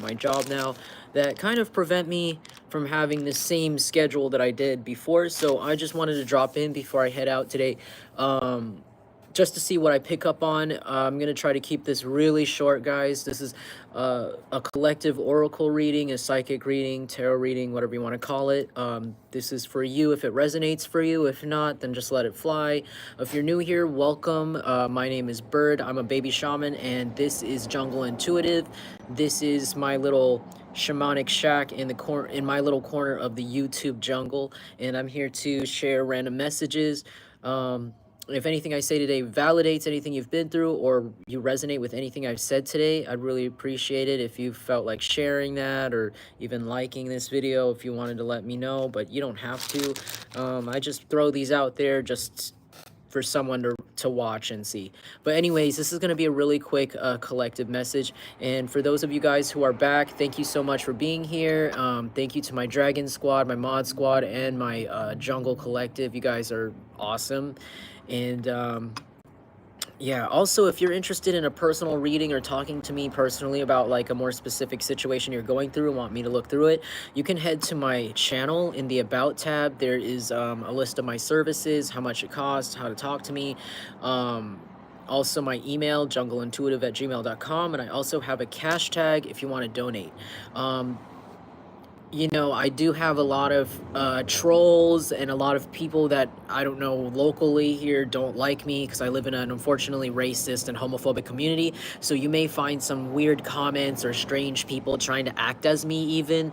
my job now that kind of prevent me from having the same schedule that I did before. So I just wanted to drop in before I head out today. Just to see what I pick up on. I'm going to try to keep this really short, guys. This is a collective oracle reading, a psychic reading, tarot reading, whatever you want to call it. This is for you if it resonates for you. If not, then just let it fly. If you're new here, welcome. My name is Bird. I'm a baby shaman, and this is Jungle Intuitive. This is my little shamanic shack in the in my little corner of the YouTube jungle, and I'm here to share random messages. If anything I say today validates anything you've been through, or you resonate with anything I've said today, I'd really appreciate it if you felt like sharing that, or even liking this video if you wanted to let me know, but you don't have to. I just throw these out there just for someone to watch and see. But anyways, this is going to be a really quick collective message, and for those of you guys who are back, thank you so much for being here. Thank you to my Dragon Squad, my Mod Squad, and my Jungle Collective. You guys are awesome. And yeah, also, if you're interested in a personal reading or talking to me personally about like a more specific situation you're going through and want me to look through it, you can head to my channel. In the About tab, there is a list of my services, how much it costs, how to talk to me. Also my email, jungleintuitive@gmail.com, and I also have a cash tag if you want to donate. You know, I do have a lot of trolls and a lot of people that I don't know locally here don't like me because I live in an unfortunately racist and homophobic community. So you may find some weird comments or strange people trying to act as me even.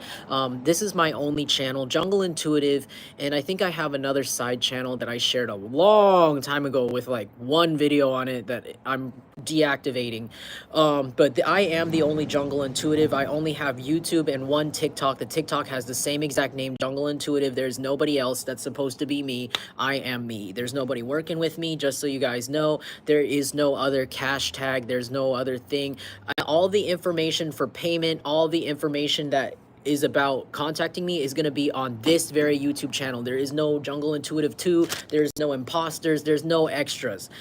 This is my only channel, Jungle Intuitive, and I think I have another side channel that I shared a long time ago with like one video on it that I'm deactivating. But I am the only Jungle Intuitive. I only have YouTube and one TikTok. The TikTok has the same exact name, Jungle Intuitive. There's nobody else that's supposed to be me. I am me. There's nobody working with me, just so you guys know. There is no other cash tag. There's no other thing. All the information for payment, all the information that is about contacting me is going to be on this very YouTube channel. There is no Jungle Intuitive 2. There's no imposters. There's no extras.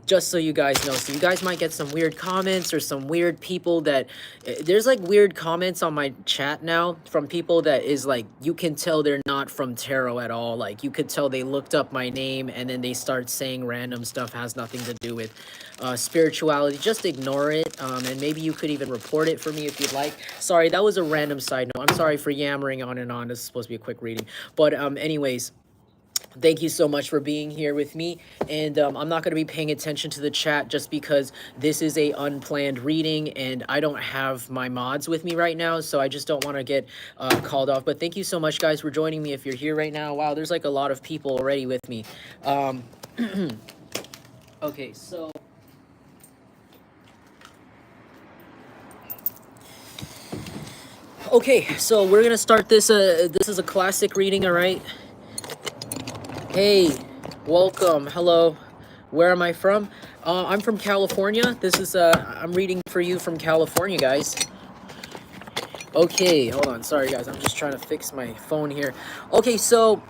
Just so you guys know. So you guys might get some weird comments or some weird people that there's like weird comments on my chat now from people that is like, you can tell they're not from tarot at all. Like you could tell they looked up my name and then they start saying random stuff has nothing to do with spirituality. Just ignore it. And maybe you could even report it for me if you'd like. Sorry, that was a random side note. I'm sorry for yammering on and on. This is supposed to be a quick reading. But anyways, thank you so much for being here with me. And I'm not going to be paying attention to the chat just because this is a unplanned reading and I don't have my mods with me right now. So I just don't want to get called off. But thank you so much, guys, for joining me. If you're here right now, wow, there's like a lot of people already with me. Okay, so okay, so we're gonna start this. This is a classic reading, all right? Hey, welcome. Hello. Where am I from? I'm from California. This is I'm reading for you from California, guys. Okay, hold on. Sorry, guys. I'm just trying to fix my phone here. Okay, so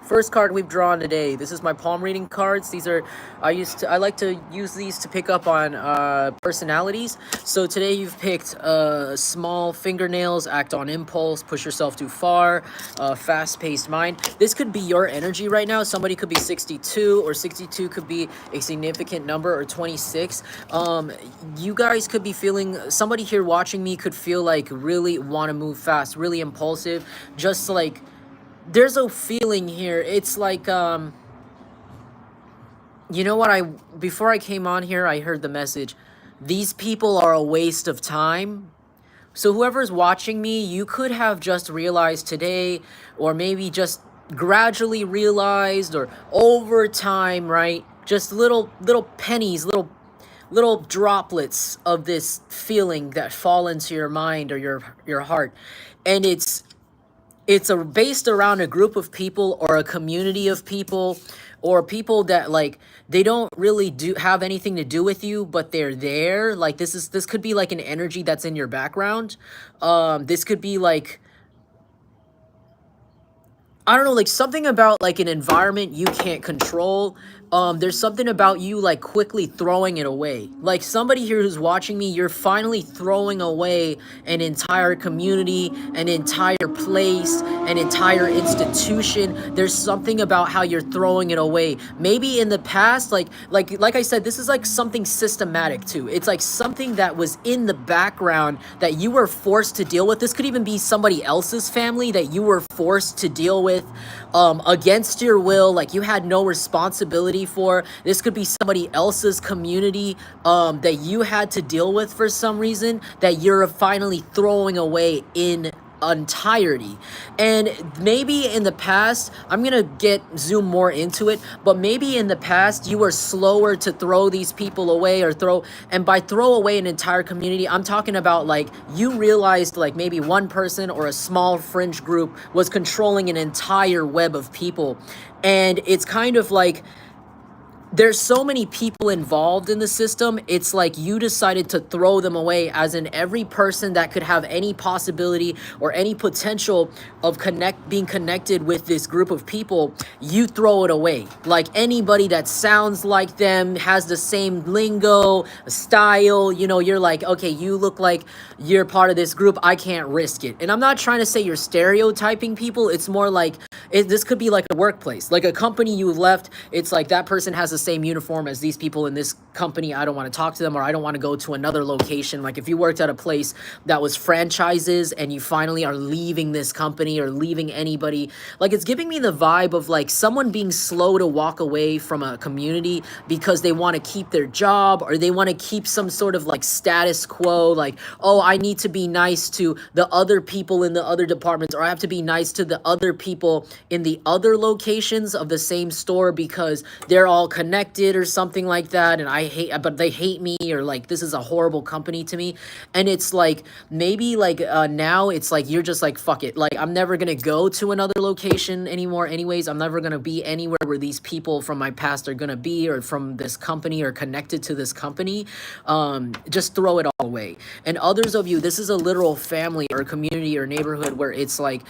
first card we've drawn today. This is my palm reading cards. These are, I like to use these to pick up on personalities. So today you've picked small fingernails, act on impulse, push yourself too far, fast-paced mind. This could be your energy right now. Somebody could be 62, or 62 could be a significant number, or 26. You guys could be feeling, somebody here watching me could feel like really want to move fast, really impulsive, just like, there's a feeling here. It's like, you know what, before I came on here, I heard the message, these people are a waste of time. So whoever's watching me, you could have just realized today, or maybe just gradually realized, or over time, right? Just little pennies, little droplets of this feeling that fall into your mind or your heart. And it's based around a group of people or a community of people, or people that like they don't really have anything to do with you, but they're there. Like this could be like an energy that's in your background. This could be like, I don't know, like something about like an environment you can't control, there's something about you like quickly throwing it away. Like somebody here who's watching me, you're finally throwing away an entire community, an entire place, an entire institution. There's something about how you're throwing it away. Maybe in the past, like I said, this is like something systematic too. It's like something that was in the background that you were forced to deal with. This could even be somebody else's family that you were forced to deal with against your will, like you had no responsibility for. This could be somebody else's community that you had to deal with for some reason that you're finally throwing away in entirety. And maybe in the past, I'm gonna zoom more into it, but maybe in the past you were slower to throw these people away, or and by throw away an entire community, I'm talking about like you realized like maybe one person or a small fringe group was controlling an entire web of people. And it's kind of like there's so many people involved in the system. It's like you decided to throw them away, as in every person that could have any possibility or any potential of being connected with this group of people, you throw it away. Like anybody that sounds like them, has the same lingo, style, you know, you're like, okay, you look like you're part of this group, I can't risk it. And I'm not trying to say you're stereotyping people. It's more like this could be like a workplace, like a company you left. It's like that person has the same uniform as these people in this company. I don't want to talk to them, or I don't want to go to another location. Like if you worked at a place that was franchises and you finally are leaving this company or leaving anybody, like it's giving me the vibe of like someone being slow to walk away from a community because they want to keep their job, or they want to keep some sort of like status quo, like, oh, I need to be nice to the other people in the other departments, or I have to be nice to the other people in the other locations of the same store because they're all connected or something like that, and but they hate me, or like this is a horrible company to me. And it's like maybe like now it's like you're just like, fuck it, like I'm never gonna go to another location anymore anyways. I'm never gonna be anywhere where these people from my past are gonna be, or from this company, or connected to this company. Just throw it all away. And others of you, this is a literal family or community or neighborhood where it's like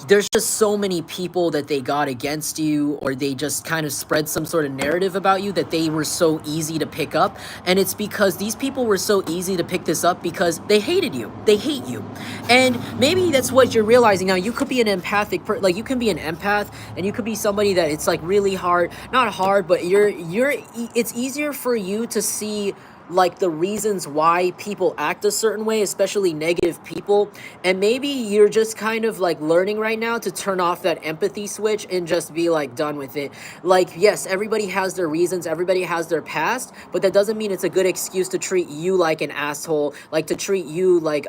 there's just so many people that they got against you, or they just kind of spread some sort of narrative about you that they were so easy to pick up. And it's because these people were so easy to pick this up because they hated you. They hate you. And maybe that's what you're realizing now. You could be an empathic like you can be an empath, and you could be somebody that it's like really hard, not hard, but it's easier for you to see like the reasons why people act a certain way, especially negative people. And maybe you're just kind of like learning right now to turn off that empathy switch and just be like done with it. Like, yes, everybody has their reasons, everybody has their past, but that doesn't mean it's a good excuse to treat you like an asshole, like to treat you like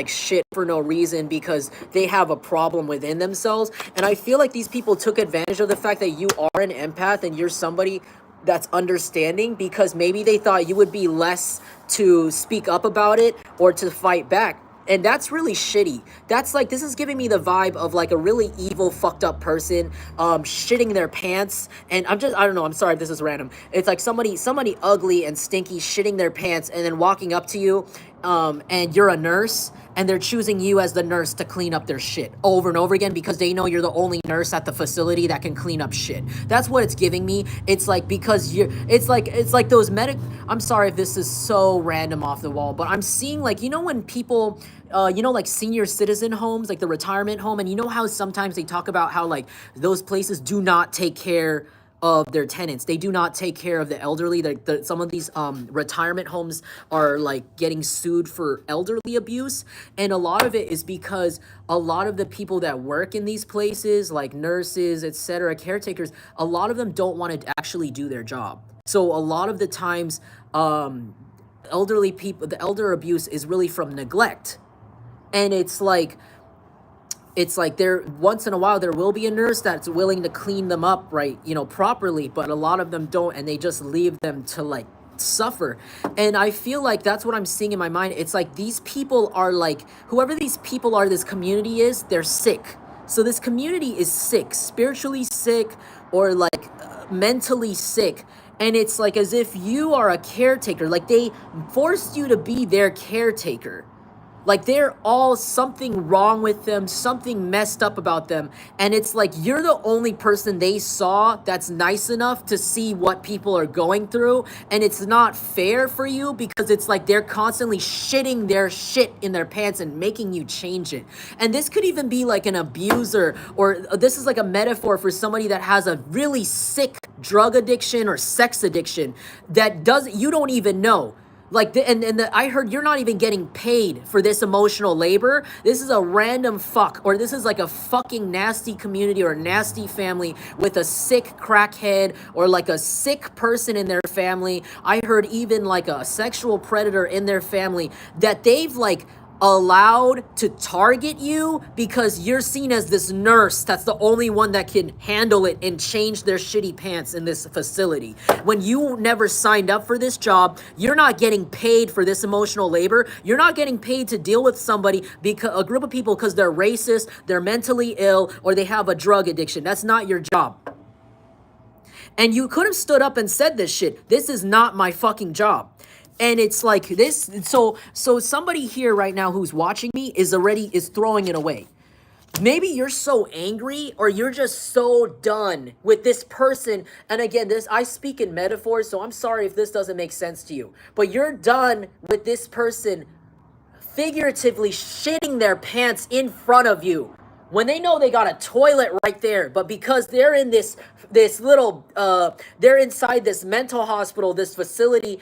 shit for no reason because they have a problem within themselves. And I feel like these people took advantage of the fact that you are an empath and you're somebody that's understanding, because maybe they thought you would be less to speak up about it or to fight back. And that's really shitty. That's like, this is giving me the vibe of like a really evil, fucked up person, shitting their pants. And I don't know, I'm sorry if this is random. It's like somebody ugly and stinky shitting their pants and then walking up to you, and you're a nurse, and they're choosing you as the nurse to clean up their shit over and over again because they know you're the only nurse at the facility that can clean up shit. That's what it's giving me. It's like, because it's like those I'm sorry if this is so random off the wall, but I'm seeing like, you know, when people, like senior citizen homes, like the retirement home, and you know how sometimes they talk about how like those places do not take care of their tenants. They do not take care of the elderly. Some of these retirement homes are like getting sued for elderly abuse. And a lot of it is because a lot of the people that work in these places, like nurses, etc., caretakers, a lot of them don't want to actually do their job. So a lot of the times, elderly people, the elder abuse is really from neglect. And it's like there, once in a while there will be a nurse that's willing to clean them up, right, properly, but a lot of them don't, and they just leave them to like suffer. And I feel like that's what I'm seeing in my mind. It's like these people are like, whoever these people are, this community is, they're sick. So this community is sick, spiritually sick, or like mentally sick. And it's like as if you are a caretaker, like they forced you to be their caretaker. Like they're all something wrong with them, something messed up about them. And it's like you're the only person they saw that's nice enough to see what people are going through. And it's not fair for you because it's like they're constantly shitting their shit in their pants and making you change it. And this could even be like an abuser, or this is like a metaphor for somebody that has a really sick drug addiction or sex addiction that you don't even know. Like, I heard you're not even getting paid for this emotional labor. This is a random fuck, or this is like a fucking nasty community or a nasty family with a sick crackhead or like a sick person in their family. I heard even like a sexual predator in their family that they've like allowed to target you because you're seen as this nurse that's the only one that can handle it and change their shitty pants in this facility. When you never signed up for this job, you're not getting paid for this emotional labor. You're not getting paid to deal with somebody, because a group of people, because they're racist, they're mentally ill, or they have a drug addiction. That's not your job. And you could have stood up and said this shit. This is not my fucking job. And it's like this, so somebody here right now who's watching me is throwing it away. Maybe you're so angry, or you're just so done with this person. And again, I speak in metaphors, so I'm sorry if this doesn't make sense to you. But you're done with this person figuratively shitting their pants in front of you when they know they got a toilet right there, but because they're in this little they're inside this mental hospital, this facility,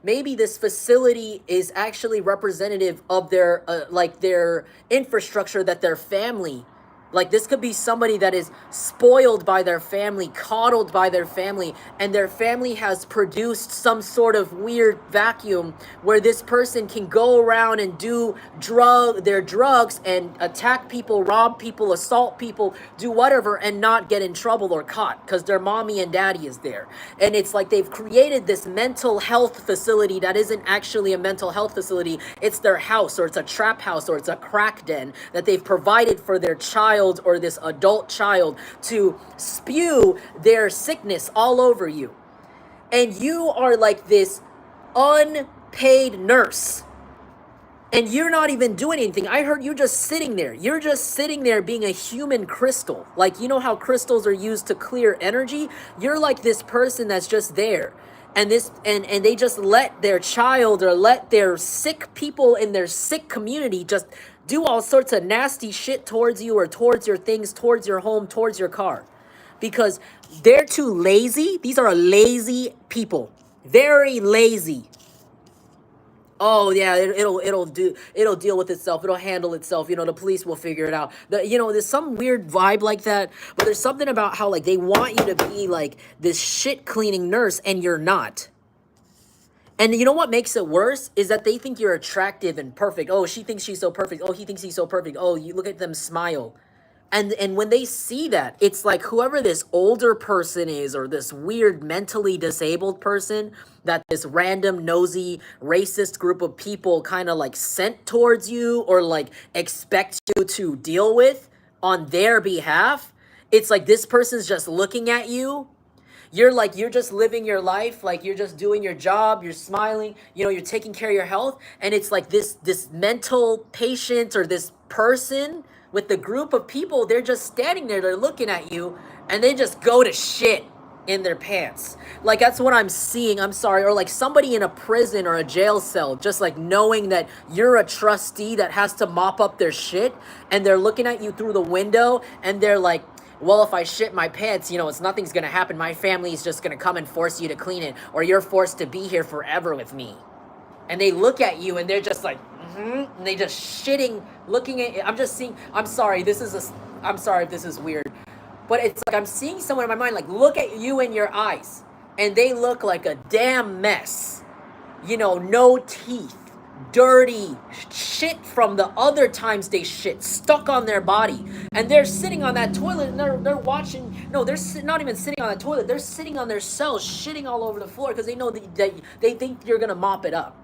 maybe this facility is actually representative of their like their infrastructure, that their family, like this could be somebody that is spoiled by their family, coddled by their family, and their family has produced some sort of weird vacuum where this person can go around and do their drugs and attack people, rob people, assault people, do whatever, and not get in trouble or caught because their mommy and daddy is there. And it's like they've created this mental health facility that isn't actually a mental health facility. It's their house, or it's a trap house, or it's a crack den that they've provided for their child, or this adult child, to spew their sickness all over you. And you are like this unpaid nurse, and you're not even doing anything. I heard you just sitting there. You're just sitting there being a human crystal. Like, you know how crystals are used to clear energy? You're like this person that's just there. And they just let their child, or let their sick people in their sick community just do all sorts of nasty shit towards you, or towards your things, towards your home, towards your car. Because they're too lazy. These are lazy people. Very lazy. Oh yeah, it'll deal with itself. It'll handle itself. You know, the police will figure it out. There's some weird vibe like that. But there's something about how like they want you to be like this shit cleaning nurse, and you're not. And you know what makes it worse is that they think you're attractive and perfect. Oh, she thinks she's so perfect. Oh, he thinks he's so perfect. Oh, you look at them smile. And when they see that, it's like whoever this older person is, or this weird mentally disabled person that this random nosy racist group of people kind of like sent towards you, or like expect you to deal with on their behalf. It's like this person's just looking at you. You're just living your life, like you're just doing your job, you're smiling, you're taking care of your health, and it's like this mental patient, or this person with the group of people, they're just standing there, they're looking at you, and they just go to shit in their pants. Like, that's what I'm seeing. I'm sorry. Or like somebody in a prison or a jail cell, just like knowing that you're a trustee that has to mop up their shit, and they're looking at you through the window, and they're like, well, if I shit my pants, nothing's gonna happen. My family's just gonna come and force you to clean it, or you're forced to be here forever with me. And they look at you, and they're just like, and they just shitting, looking at. I'm sorry if this is weird, but it's like I'm seeing someone in my mind like look at you in your eyes, and they look like a damn mess. No teeth, dirty shit from the other times they shit stuck on their body, and they're sitting on that toilet, and they're watching. No, they're not even sitting on that toilet. They're sitting on their cells, shitting all over the floor because they know that they think you're gonna mop it up.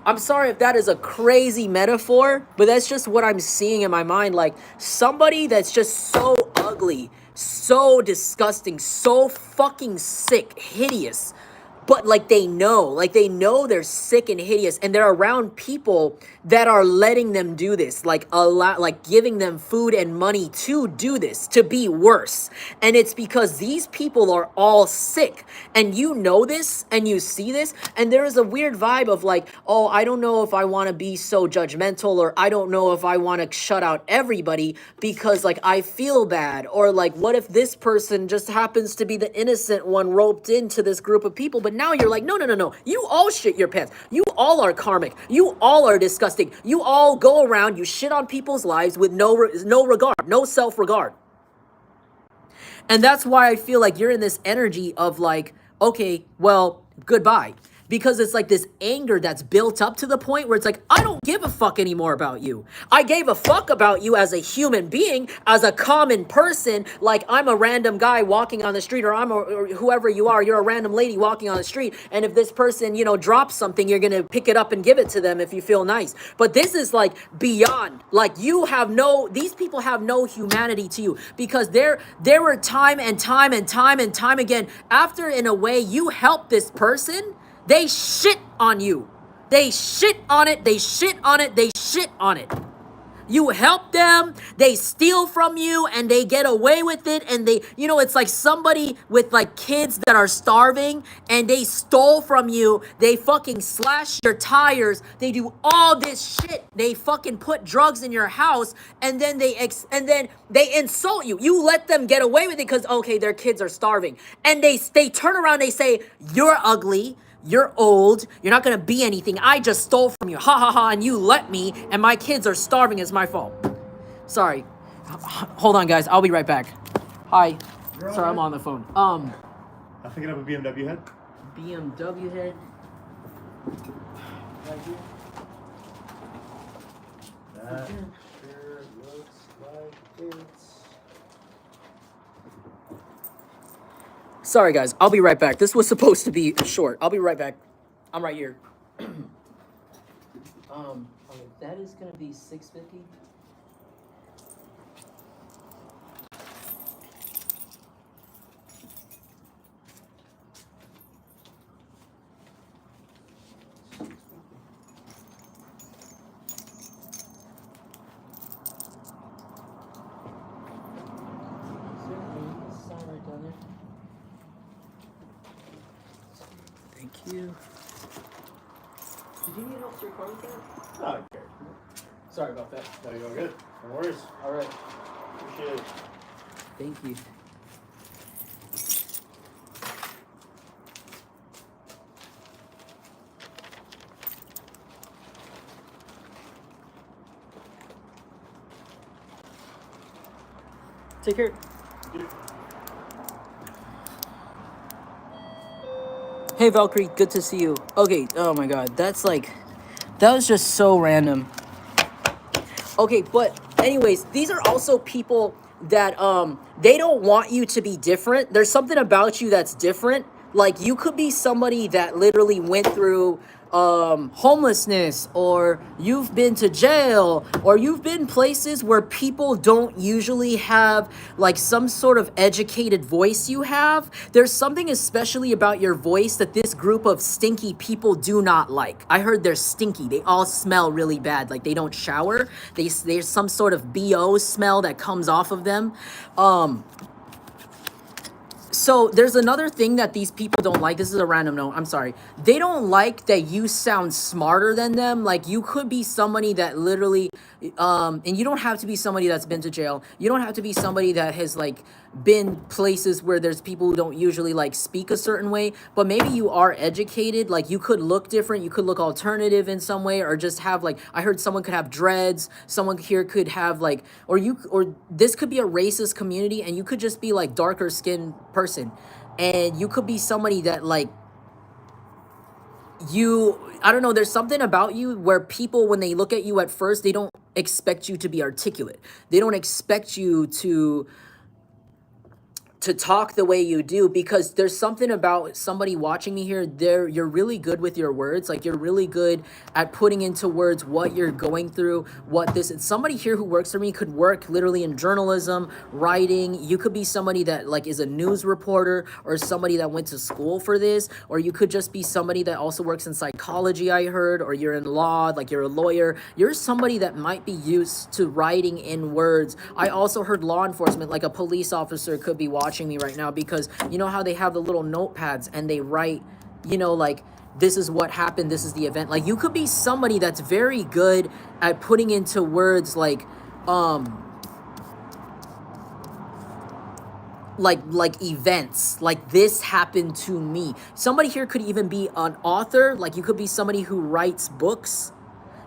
I'm sorry if that is a crazy metaphor, but that's just what I'm seeing in my mind. Like somebody that's just so ugly, so disgusting, so fucking sick, hideous, but like they know they're sick and hideous, and they're around people that are letting them do this, like a lot, like giving them food and money to do this, to be worse. And it's because these people are all sick, and you know this and you see this, and there is a weird vibe of like, oh, I don't know if I want to be so judgmental, or I don't know if I want to shut out everybody because like I feel bad, or like what if this person just happens to be the innocent one roped into this group of people. But now you're like, no, you all shit your pants, you all are karmic, you all are disgusting, you all go around, you shit on people's lives with no regard, no self-regard. And that's why I feel like you're in this energy of like, okay, well, goodbye. Because it's like this anger that's built up to the point where it's like, I don't give a fuck anymore about you. I gave a fuck about you as a human being, as a common person. Like I'm a random guy walking on the street, or or whoever you are, you're a random lady walking on the street. And if this person, you know, drops something, you're going to pick it up and give it to them if you feel nice. But this is like beyond, like these people have no humanity to you, because there were time and time again, after in a way you help this person, they shit on you. They shit on it. They shit on it. They shit on it. You help them, they steal from you, and they get away with it. And they, you know, it's like somebody with like kids that are starving, and they stole from you. They fucking slash your tires. They do all this shit. They fucking put drugs in your house, and then they insult you. You let them get away with it because, okay, their kids are starving. And they turn around, they say, you're ugly, you're old, you're not gonna be anything, I just stole from you, ha ha ha, and you let me, and my kids are starving, it's my fault. Sorry. Hold on, guys, I'll be right back. Hi. Sorry, I'm on the phone. I'm picking up a BMW head. BMW head. Right here. That sure looks like it's... Sorry, guys. I'll be right back. This was supposed to be short. I'll be right back. I'm right here. Okay, that is gonna be $6.50. Thank you. Did you need help with your recording that? No, I care. Sorry about that. No, you're all good. No worries. All right. Appreciate it. Thank you. Take care. Hey Valkyrie, good to see you. Okay, oh my god, that was just so random. Okay, but anyways, these are also people that they don't want you to be different. There's something about you that's different. Like you could be somebody that literally went through homelessness, or you've been to jail, or you've been places where people don't usually have like some sort of educated voice you have. There's something especially about your voice that this group of stinky people do not like. I heard they're stinky. They all smell really bad. Like they don't shower. There's some sort of BO smell that comes off of them. So there's another thing that these people don't like. This is a random note. I'm sorry. They don't like that you sound smarter than them. Like you could be somebody that literally, and you don't have to be somebody that's been to jail. You don't have to be somebody that has like been places where there's people who don't usually like speak a certain way, but maybe you are educated. Like you could look different. You could look alternative in some way, or just have like, I heard someone could have dreads. Someone here could have like, or this could be a racist community, and you could just be like darker skinned person, and you could be somebody that like I don't know, there's something about you where people, when they look at you at first, they don't expect you to be articulate. They don't expect you to to talk the way you do, because there's something about somebody watching me here. You're really good with your words. Like, you're really good at putting into words what you're going through, what this, somebody here who works for me could work literally in journalism, writing. You could be somebody that like is a news reporter, or somebody that went to school for this, or you could just be somebody that also works in psychology, I heard, or you're in law, like you're a lawyer. You're somebody that might be used to writing in words. I also heard law enforcement, like a police officer could be watching me right now, because you know how they have the little notepads and they write, you know, like, this is what happened, this is the event. Like, you could be somebody that's very good at putting into words like events, like, this happened to me. Somebody here could even be an author. Like, you could be somebody who writes books,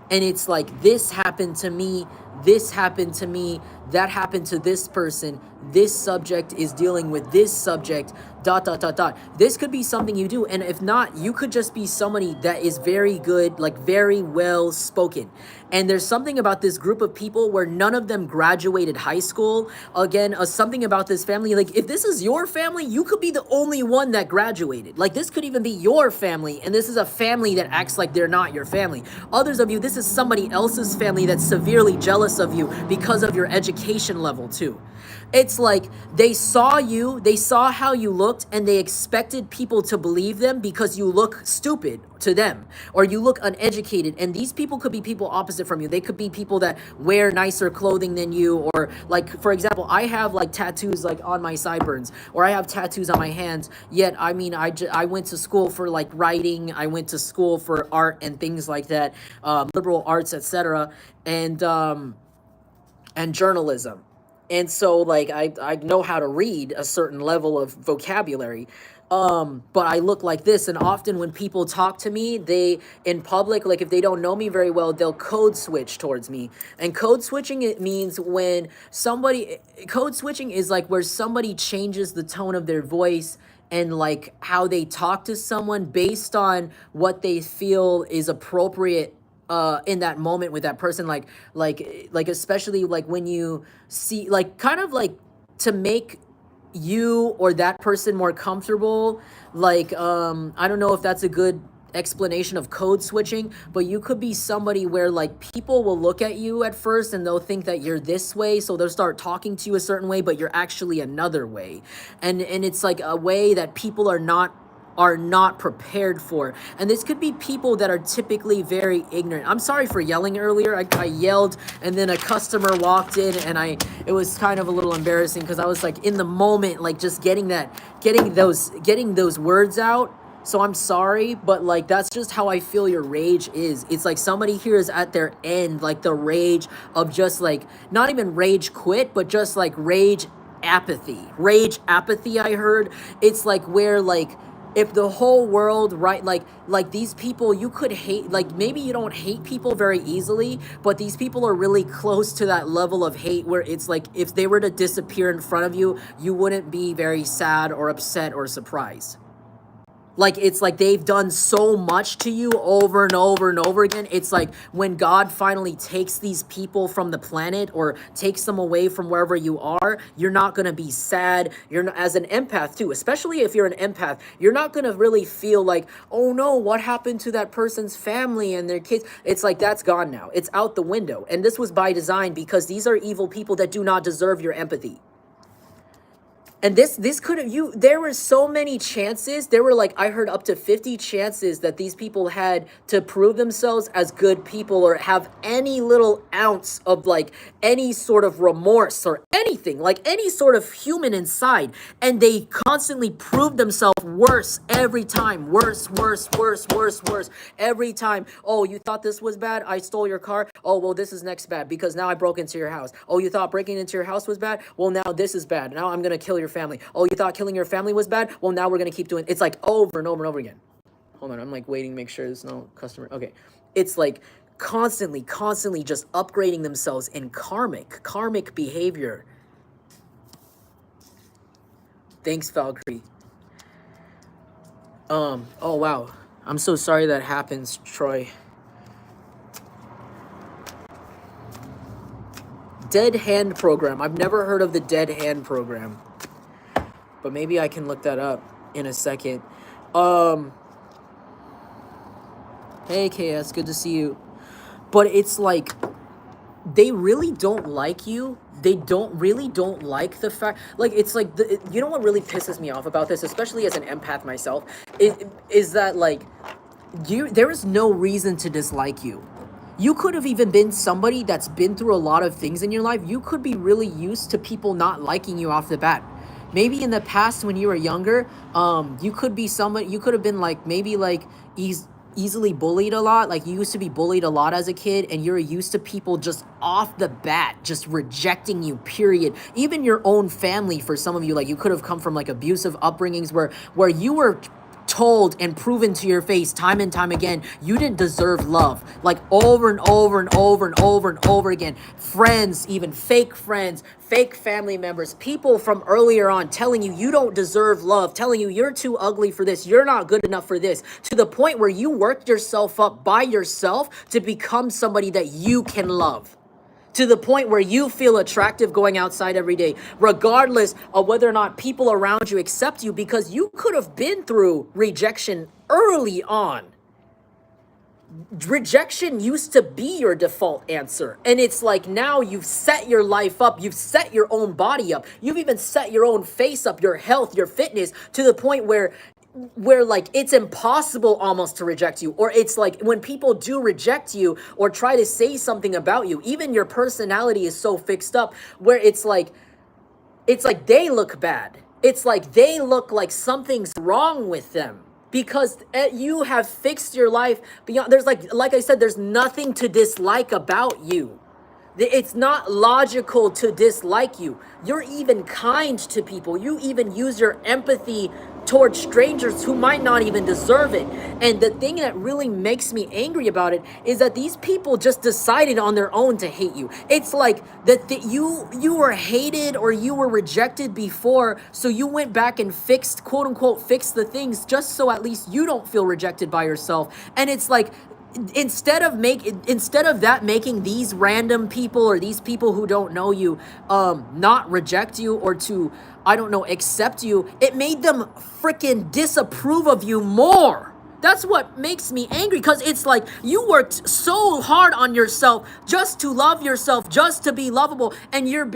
and it's like, this happened to me, this happened to me, that happened to this person, this subject is dealing with this subject, dot, dot, dot, dot. This could be something you do. And if not, you could just be somebody that is very good, like very well spoken. And there's something about this group of people where none of them graduated high school. Again, something about this family, like, if this is your family, you could be the only one that graduated. Like, this could even be your family, and this is a family that acts like they're not your family. Others of you, this is somebody else's family that's severely jealous of you because of your education level too. It's like, they saw you, they saw how you looked, and they expected people to believe them because you look stupid to them, or you look uneducated. And these people could be people opposite from you. They could be people that wear nicer clothing than you, or like, for example, I have like tattoos like on my sideburns, or I have tattoos on my hands. Yet, I mean, I went to school for like writing. I went to school for art and things like that, liberal arts, etc., and journalism. And so, like, I know how to read a certain level of vocabulary. But I look like this, and often when people talk to me, they, in public, like, if they don't know me very well, they'll code switch towards me. And code switching, it means when somebody, code switching is like where somebody changes the tone of their voice and like how they talk to someone based on what they feel is appropriate in that moment with that person. Like especially like when you see, like, kind of like to make you or that person more comfortable. Like, I don't know if that's a good explanation of code switching, but you could be somebody where like people will look at you at first and they'll think that you're this way, so they'll start talking to you a certain way, but you're actually another way. And it's like a way that people are not prepared for. And this could be people that are typically very ignorant. I'm sorry for yelling earlier. I yelled, and then a customer walked in, and it was kind of a little embarrassing because I was like in the moment, like just getting those words out. So I'm sorry, but like that's just how I feel your rage is. It's like somebody here is at their end, like the rage of just like, not even rage quit, but just like rage apathy. Rage apathy, I heard. It's like where like, if the whole world, right, like these people, you could hate, like maybe you don't hate people very easily, but these people are really close to that level of hate where it's like, if they were to disappear in front of you, you wouldn't be very sad or upset or surprised. Like, it's like they've done so much to you over and over and over again. It's like when God finally takes these people from the planet or takes them away from wherever you are, you're not going to be sad. You're not, as an empath too, especially if you're an empath, you're not going to really feel like, oh no, what happened to that person's family and their kids? It's like, that's gone now. It's out the window. And this was by design, because these are evil people that do not deserve your empathy. And this could have, there were so many chances. There were like, I heard up to 50 chances that these people had to prove themselves as good people or have any little ounce of like any sort of remorse or anything, like any sort of human inside. And they constantly proved themselves worse every time. Worse, worse, worse, worse, worse. Every time. Oh, you thought this was bad? I stole your car? Oh, well, this is next bad because now I broke into your house. Oh, you thought breaking into your house was bad? Well, now this is bad. Now I'm going to kill your family. Oh, you thought killing your family was bad? Well, now we're going to keep doing it. It's like over and over and over again. Hold on. I'm like waiting to make sure there's no customer. Okay. It's like constantly just upgrading themselves in karmic behavior. Thanks, Valkyrie. Oh, wow. I'm so sorry that happens, Troy. Dead hand program. I've never heard of the dead hand program. but maybe I can look that up in a second. Hey KS, good to see you. But it's like, they really don't like you. They really don't like the fact, like, it's like, you know what really pisses me off about this, especially as an empath myself, is that, like, there is no reason to dislike you. You could have even been somebody that's been through a lot of things in your life. You could be really used to people not liking you off the bat. Maybe in the past when you were younger, you could be somebody, you could have been like, maybe like easily bullied a lot. Like, you used to be bullied a lot as a kid, and you're used to people just off the bat just rejecting you, period. Even your own family, for some of you, like, you could have come from like abusive upbringings where you were told and proven to your face time and time again you didn't deserve love, like over and over and over and over and over again. Friends, even fake friends, fake family members, people from earlier on telling you you don't deserve love, telling you you're too ugly for this, you're not good enough for this, to the point where you worked yourself up by yourself to become somebody that you can love, to the point where you feel attractive going outside every day, regardless of whether or not people around you accept you, because you could have been through rejection early on. Rejection used to be your default answer. And it's like, now you've set your life up, you've set your own body up, you've even set your own face up, your health, your fitness, to the point where like it's impossible almost to reject you. Or it's like, when people do reject you or try to say something about you, even your personality is so fixed up where it's like they look bad. It's like they look like something's wrong with them, because you have fixed your life beyond. There's like I said, there's nothing to dislike about you. It's not logical to dislike you. You're even kind to people. You even use your empathy towards strangers who might not even deserve it. And the thing that really makes me angry about it is that these people just decided on their own to hate you. It's like that you were hated or you were rejected before, so you went back and fixed, quote unquote, fixed the things just so at least you don't feel rejected by yourself. And it's like, instead of that making these random people or these people who don't know you not reject you or to, I don't know, accept you, it made them freaking disapprove of you more. That's what makes me angry, because it's like you worked so hard on yourself just to love yourself, just to be lovable, and you're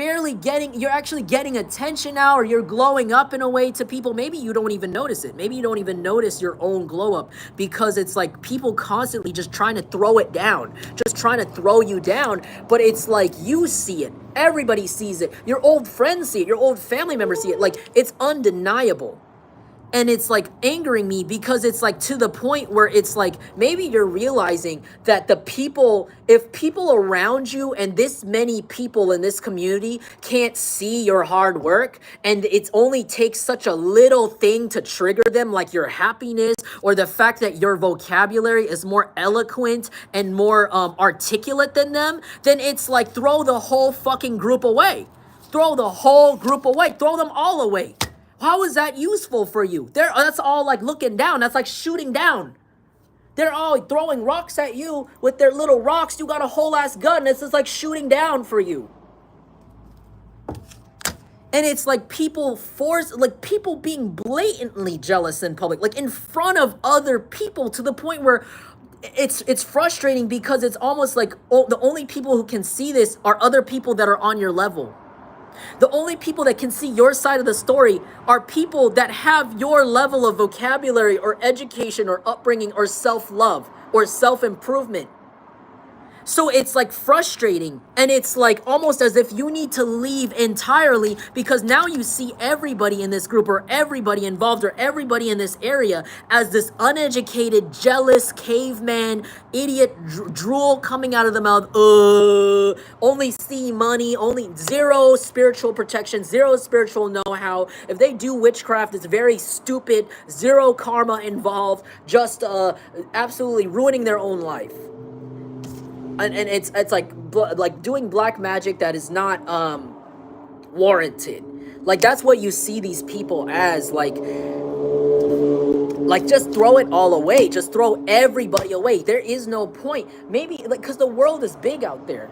actually getting attention now, or you're glowing up in a way to people. Maybe you don't even notice it. Maybe you don't even notice your own glow up, because it's like people constantly just trying to throw it down, just trying to throw you down. But it's like you see it. Everybody sees it. Your old friends see it. Your old family members see it. Like, it's undeniable. And it's like angering me, because it's like to the point where it's like, maybe you're realizing that if people around you and this many people in this community can't see your hard work, and it only takes such a little thing to trigger them, like your happiness or the fact that your vocabulary is more eloquent and more articulate than them, then it's like, throw the whole fucking group away. Throw the whole group away. Throw them all away. How is that useful for you? That's all like looking down. That's like shooting down. They're all throwing rocks at you with their little rocks. You got a whole ass gun. It's just like shooting down for you. And it's like people being blatantly jealous in public, like in front of other people, to the point where it's frustrating, because it's almost like the only people who can see this are other people that are on your level. The only people that can see your side of the story are people that have your level of vocabulary or education or upbringing or self-love or self-improvement. So it's like frustrating, and it's like almost as if you need to leave entirely, because now you see everybody in this group or everybody involved or everybody in this area as this uneducated, jealous, caveman, idiot, drool coming out of the mouth. Only see money, only zero spiritual protection, zero spiritual know-how. If they do witchcraft, it's very stupid, zero karma involved, just absolutely ruining their own life. And it's like doing black magic that is not warranted. Like, that's what you see these people as. Like just throw it all away. Just throw everybody away. There is no point. Maybe like, because the world is big out there.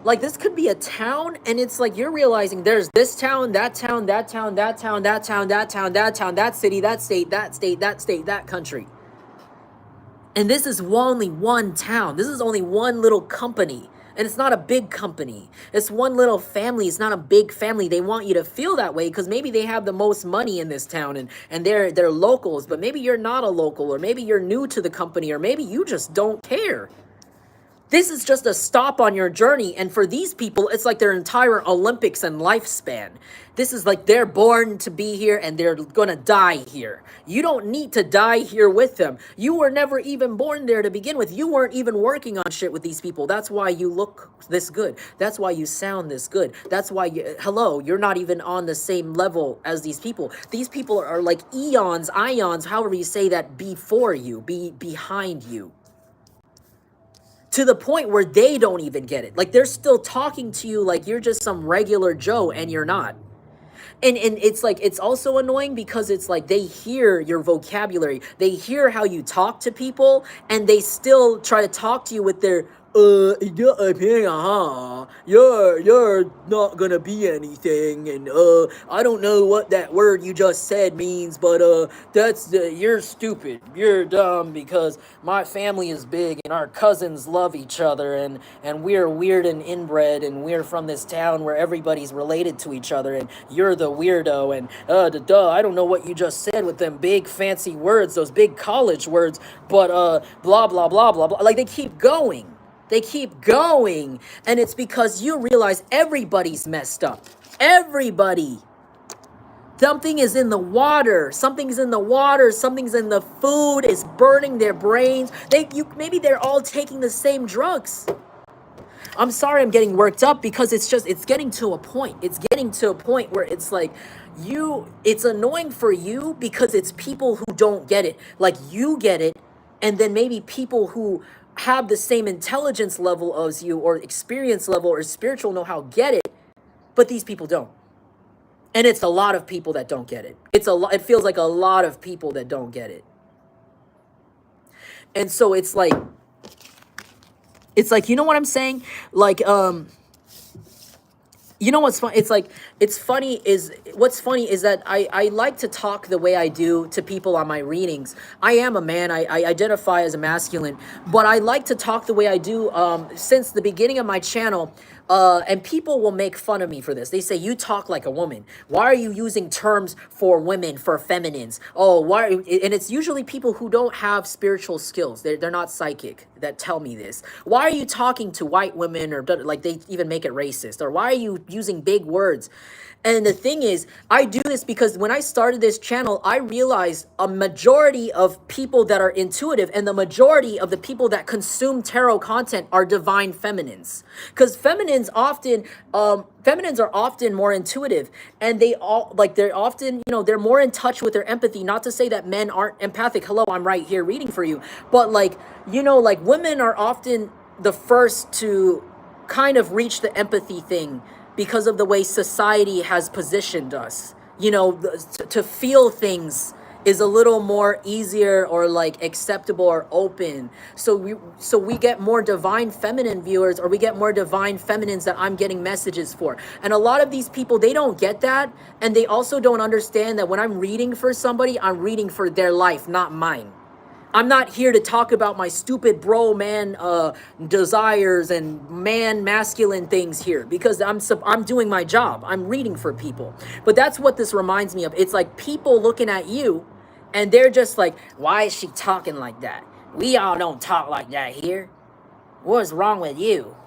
Like, this could be a town, and it's like you're realizing there's this town, that town, that town, that town, that town, that town, that town, that city, that state, that state, that state, that country. And this is only one town. This is only one little company. And it's not a big company. It's one little family. It's not a big family. They want you to feel that way because maybe they have the most money in this town and they're locals, but maybe you're not a local, or maybe you're new to the company, or maybe you just don't care. This is just a stop on your journey. And for these people, it's like their entire Olympics and lifespan. This is like they're born to be here and they're going to die here. You don't need to die here with them. You were never even born there to begin with. You weren't even working on shit with these people. That's why you look this good. That's why you sound this good. That's why hello, you're not even on the same level as these people. These people are like ions, however you say that, before you, behind you. To the point where they don't even get it. Like, they're still talking to you like you're just some regular Joe, and you're not. And it's like, it's also annoying because it's like they hear your vocabulary. They hear how you talk to people, and they still try to talk to you with their, you're not gonna be anything, and I don't know what that word you just said means, but you're stupid, you're dumb, because my family is big and our cousins love each other, and we're weird and inbred, and we're from this town where everybody's related to each other, and you're the weirdo, and I don't know what you just said with them big fancy words, those big college words, but blah blah blah blah blah. Like, they keep going. They keep going, and it's because you realize everybody's messed up. Everybody. Something is in the water. Something's in the water. Something's in the food. It's burning their brains. Maybe they're all taking the same drugs. I'm sorry I'm getting worked up because it's getting to a point. It's getting to a point where it's like it's annoying for you because it's people who don't get it. Like, you get it, and then maybe people who have the same intelligence level as you, or experience level, or spiritual know-how get it, but these people don't. And it's a lot of people that don't get it. It feels like a lot of people that don't get it. And so it's like, you know what I'm saying? Like, you know what's funny? What's funny is that I like to talk the way I do to people on my readings. I am a man. I identify as a masculine, but I like to talk the way I do since the beginning of my channel. And people will make fun of me for this. They say, you talk like a woman. Why are you using terms for women, for feminines? Oh, why? And it's usually people who don't have spiritual skills. They're not psychic that tell me this. Why are you talking to white women, or like they even make it racist? Or why are you using big words? And the thing is, I do this because when I started this channel, I realized a majority of people that are intuitive and the majority of the people that consume tarot content are divine feminines. Because feminines are often more intuitive, and they're often, they're more in touch with their empathy. Not to say that men aren't empathic. Hello, I'm right here reading for you. But like women are often the first to kind of reach the empathy thing, because of the way society has positioned us. To feel things is a little more easier, or like acceptable, or open. So we get more divine feminine viewers, or we get more divine feminines that I'm getting messages for. And a lot of these people, they don't get that, and they also don't understand that when I'm reading for somebody, I'm reading for their life, not mine. I'm not here to talk about my stupid bro man desires and man masculine things here, because I'm doing my job. I'm reading for people. But that's what this reminds me of. It's like people looking at you and they're just like, why is she talking like that? We all don't talk like that here. What's wrong with you?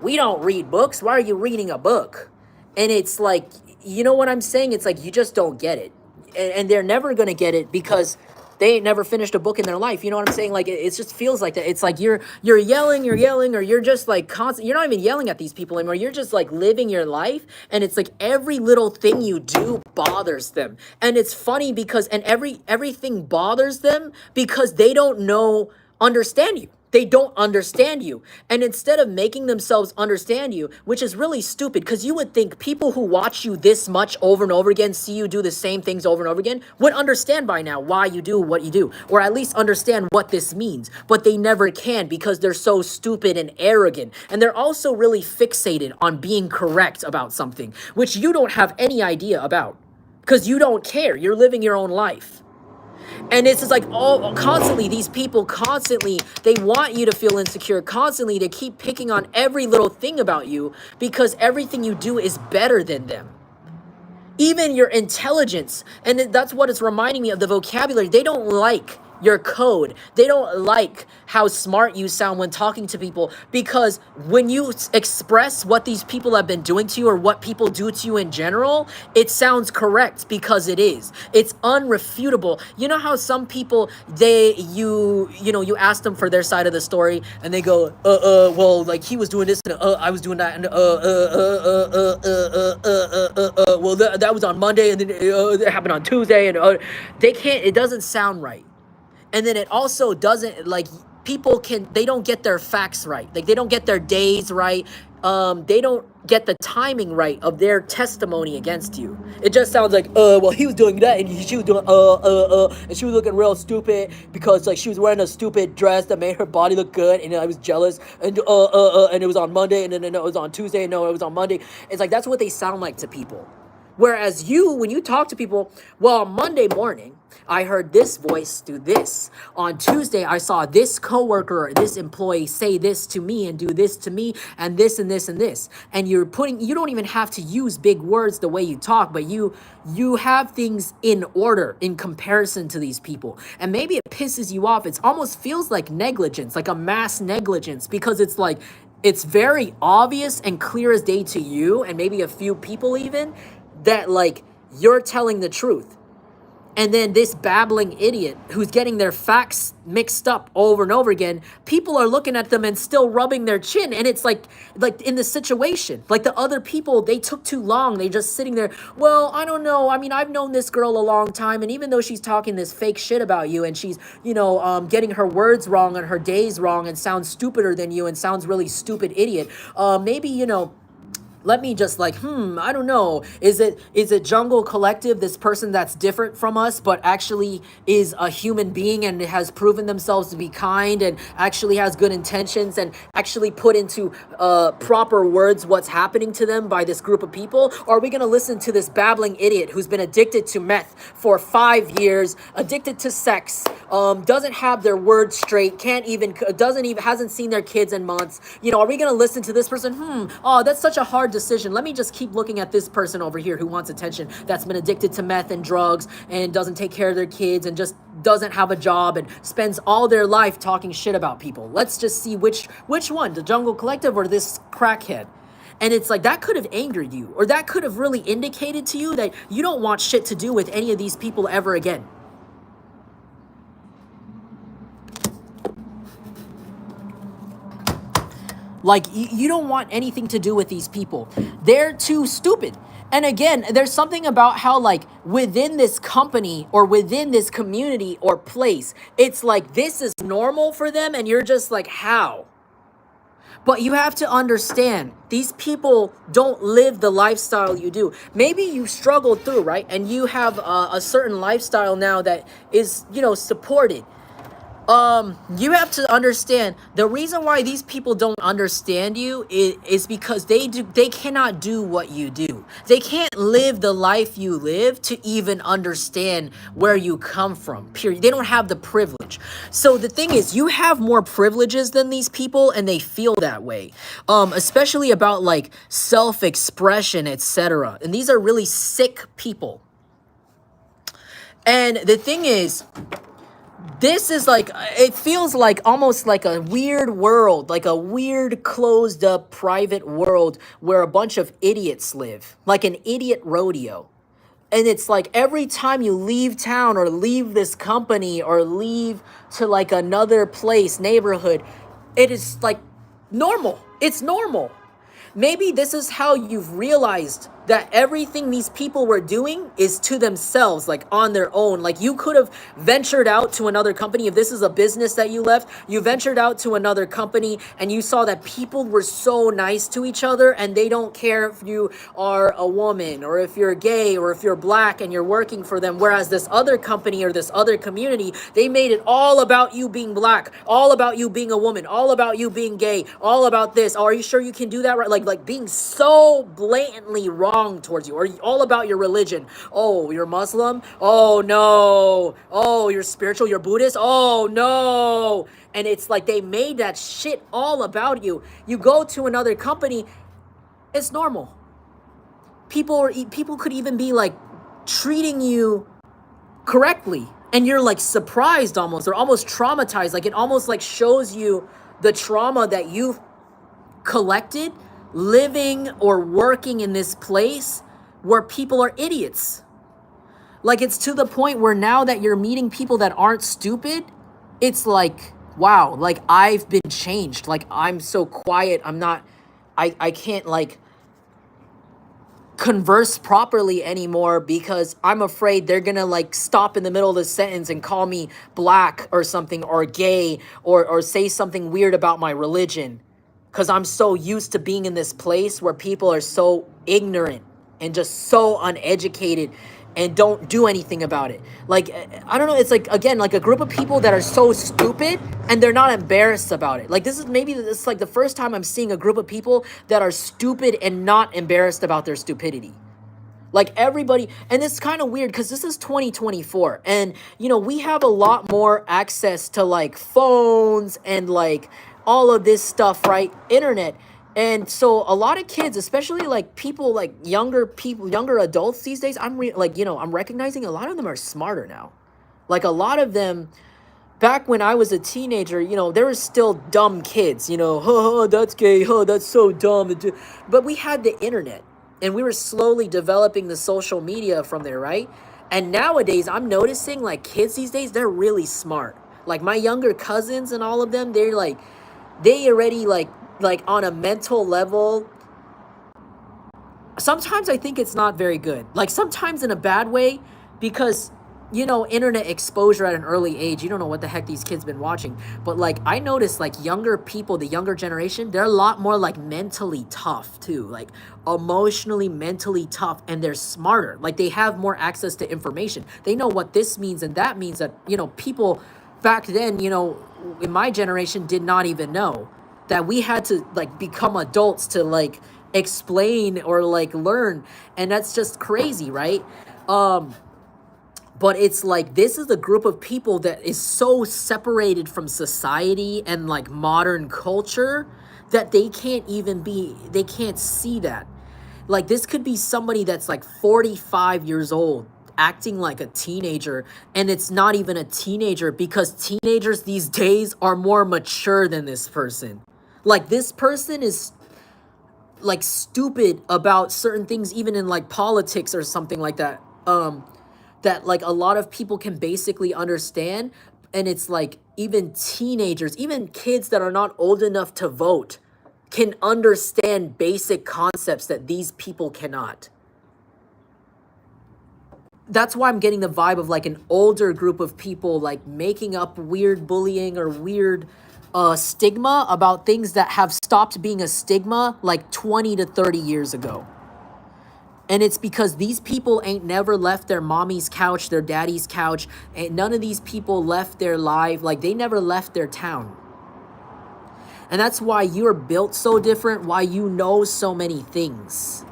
We don't read books. Why are you reading a book? And it's like, you know what I'm saying? It's like, you just don't get it. And they're never going to get it because they ain't never finished a book in their life. You know what I'm saying? Like, it just feels like that. It's like you're yelling, or you're just like constant. You're not even yelling at these people anymore. You're just like living your life. And it's like every little thing you do bothers them. And it's funny because, everything bothers them because they don't understand you. They don't understand you. And instead of making themselves understand you, which is really stupid, because you would think people who watch you this much over and over again, see you do the same things over and over again, would understand by now why you do what you do, or at least understand what this means. But they never can, because they're so stupid and arrogant. And they're also really fixated on being correct about something, which you don't have any idea about, because you don't care. You're living your own life. And it's just like, oh, constantly, these people constantly, they want you to feel insecure. Constantly, they keep picking on every little thing about you because everything you do is better than them. Even your intelligence. And that's what it's reminding me of, the vocabulary. They don't like your code. They don't like how smart you sound when talking to people, because when you express what these people have been doing to you, or what people do to you in general, it sounds correct because it is. It's unrefutable. You know how some people, you ask them for their side of the story, and they go, well, like, he was doing this, and I was doing that, and well, that was on Monday, and then it happened on Tuesday, and they can't. It doesn't sound right. And then it also doesn't, like, they don't get their facts right. Like, they don't get their days right. They don't get the timing right of their testimony against you. It just sounds like, well, he was doing that, and she was doing, and she was looking real stupid because, like, she was wearing a stupid dress that made her body look good, and I was jealous, and it was on Monday, and then it was on Tuesday, and no, it was on Monday. It's like, that's what they sound like to people. Whereas when you talk to people, well, on Monday morning, I heard this voice do this. On Tuesday, I saw this coworker or this employee say this to me and do this to me and this and this and this. And you don't even have to use big words the way you talk, but you have things in order in comparison to these people. And maybe it pisses you off. It almost feels like negligence, like a mass negligence, because it's like, it's very obvious and clear as day to you, and maybe a few people even, that, like, you're telling the truth. And then this babbling idiot who's getting their facts mixed up over and over again, people are looking at them and still rubbing their chin. And it's like in the situation, like, the other people, they took too long. They just sitting there. Well, I don't know. I mean, I've known this girl a long time. And even though she's talking this fake shit about you, and she's, getting her words wrong and her days wrong, and sounds stupider than you, and sounds really stupid idiot. Maybe, let me just, like, I don't know. Is it Jungle Collective, this person that's different from us, but actually is a human being and has proven themselves to be kind and actually has good intentions and actually put into proper words what's happening to them by this group of people? Or are we going to listen to this babbling idiot who's been addicted to meth for 5 years, addicted to sex, doesn't have their words straight, hasn't seen their kids in months? Are we going to listen to this person? That's such a hard decision. Let me just keep looking at this person over here who wants attention, that's been addicted to meth and drugs and doesn't take care of their kids and just doesn't have a job and spends all their life talking shit about people. Let's just see which one, the Jungle Collective or this crackhead. And it's like, that could have angered you, or that could have really indicated to you that you don't want shit to do with any of these people ever again. Like, you don't want anything to do with these people. They're too stupid. And again, there's something about how, like, within this company or within this community or place, it's like this is normal for them, and you're just like, how? But you have to understand, these people don't live the lifestyle you do. Maybe you struggled through, right? And you have a certain lifestyle now that is, supported. You have to understand, the reason why these people don't understand you is because they cannot do what you do. They can't live the life you live to even understand where you come from, period. They don't have the privilege. So the thing is, you have more privileges than these people, and they feel that way. Especially about, like, self-expression, etc. And these are really sick people. And the thing is, this is like, it feels like almost like a weird world, like a weird closed up private world where a bunch of idiots live, like an idiot rodeo. And it's like every time you leave town or leave this company or leave to, like, another place, neighborhood, it is like normal. It's normal. Maybe this is how you've realized that everything these people were doing is to themselves, like on their own. Like you could have ventured out to another company. If this is a business that you left, you ventured out to another company and you saw that people were so nice to each other and they don't care if you are a woman or if you're gay or if you're black and you're working for them. Whereas this other company or this other community, they made it all about you being black, all about you being a woman, all about you being gay, all about this. Oh, are you sure you can do that? Right? Like being so blatantly wrong towards you, or all about your religion. Oh, you're Muslim? Oh no. Oh, you're spiritual, you're Buddhist? Oh no. And it's like they made that shit all about you. You go to another company, it's normal. People could even be like treating you correctly, and you're like surprised almost, or almost traumatized. Like it almost like shows you the trauma that you've collected living or working in this place where people are idiots. Like it's to the point where now that you're meeting people that aren't stupid, it's like, wow, like I've been changed. Like I'm so quiet. I can't like converse properly anymore because I'm afraid they're gonna like stop in the middle of the sentence and call me black or something, or gay, or say something weird about my religion. Because I'm so used to being in this place where people are so ignorant and just so uneducated and don't do anything about it. Like, I don't know, it's like, again, like a group of people that are so stupid and they're not embarrassed about it. Like, this is like the first time I'm seeing a group of people that are stupid and not embarrassed about their stupidity. Like everybody, and it's kind of weird because this is 2024 and, you know, we have a lot more access to like phones and like all of this stuff, right? Internet. And so a lot of kids, especially like people, like younger adults these days, I'm recognizing a lot of them are smarter now. Like a lot of them, back when I was a teenager, you know, there was still dumb kids, you know, oh, that's gay, oh, that's so dumb. But we had the internet and we were slowly developing the social media from there, right? And nowadays, I'm noticing like kids these days, they're really smart. Like my younger cousins and all of them, they're like, they already like on a mental level. Sometimes I think it's not very good. Like sometimes in a bad way, because you know, internet exposure at an early age, you don't know what the heck these kids been watching. But like I noticed like younger people, the younger generation, they're a lot more like mentally tough too, like emotionally, mentally tough, and they're smarter. Like they have more access to information. They know what this means and that means, that, you know, people back then, you know, in my generation did not even know that we had to like become adults to like explain or like learn. And that's just crazy, right? But it's like, this is a group of people that is so separated from society and like modern culture that they can't see that. Like this could be somebody that's like 45 years old acting like a teenager, and it's not even a teenager because teenagers these days are more mature than this person. Like this person is like stupid about certain things, even in like politics or something like that. That like a lot of people can basically understand. And it's like even teenagers, even kids that are not old enough to vote can understand basic concepts that these people cannot. That's why I'm getting the vibe of like an older group of people like making up weird bullying or weird stigma about things that have stopped being a stigma like 20 to 30 years ago. And it's because these people ain't never left their mommy's couch, their daddy's couch, and none of these people left their life, like they never left their town. And that's why you're built so different, why you know so many things.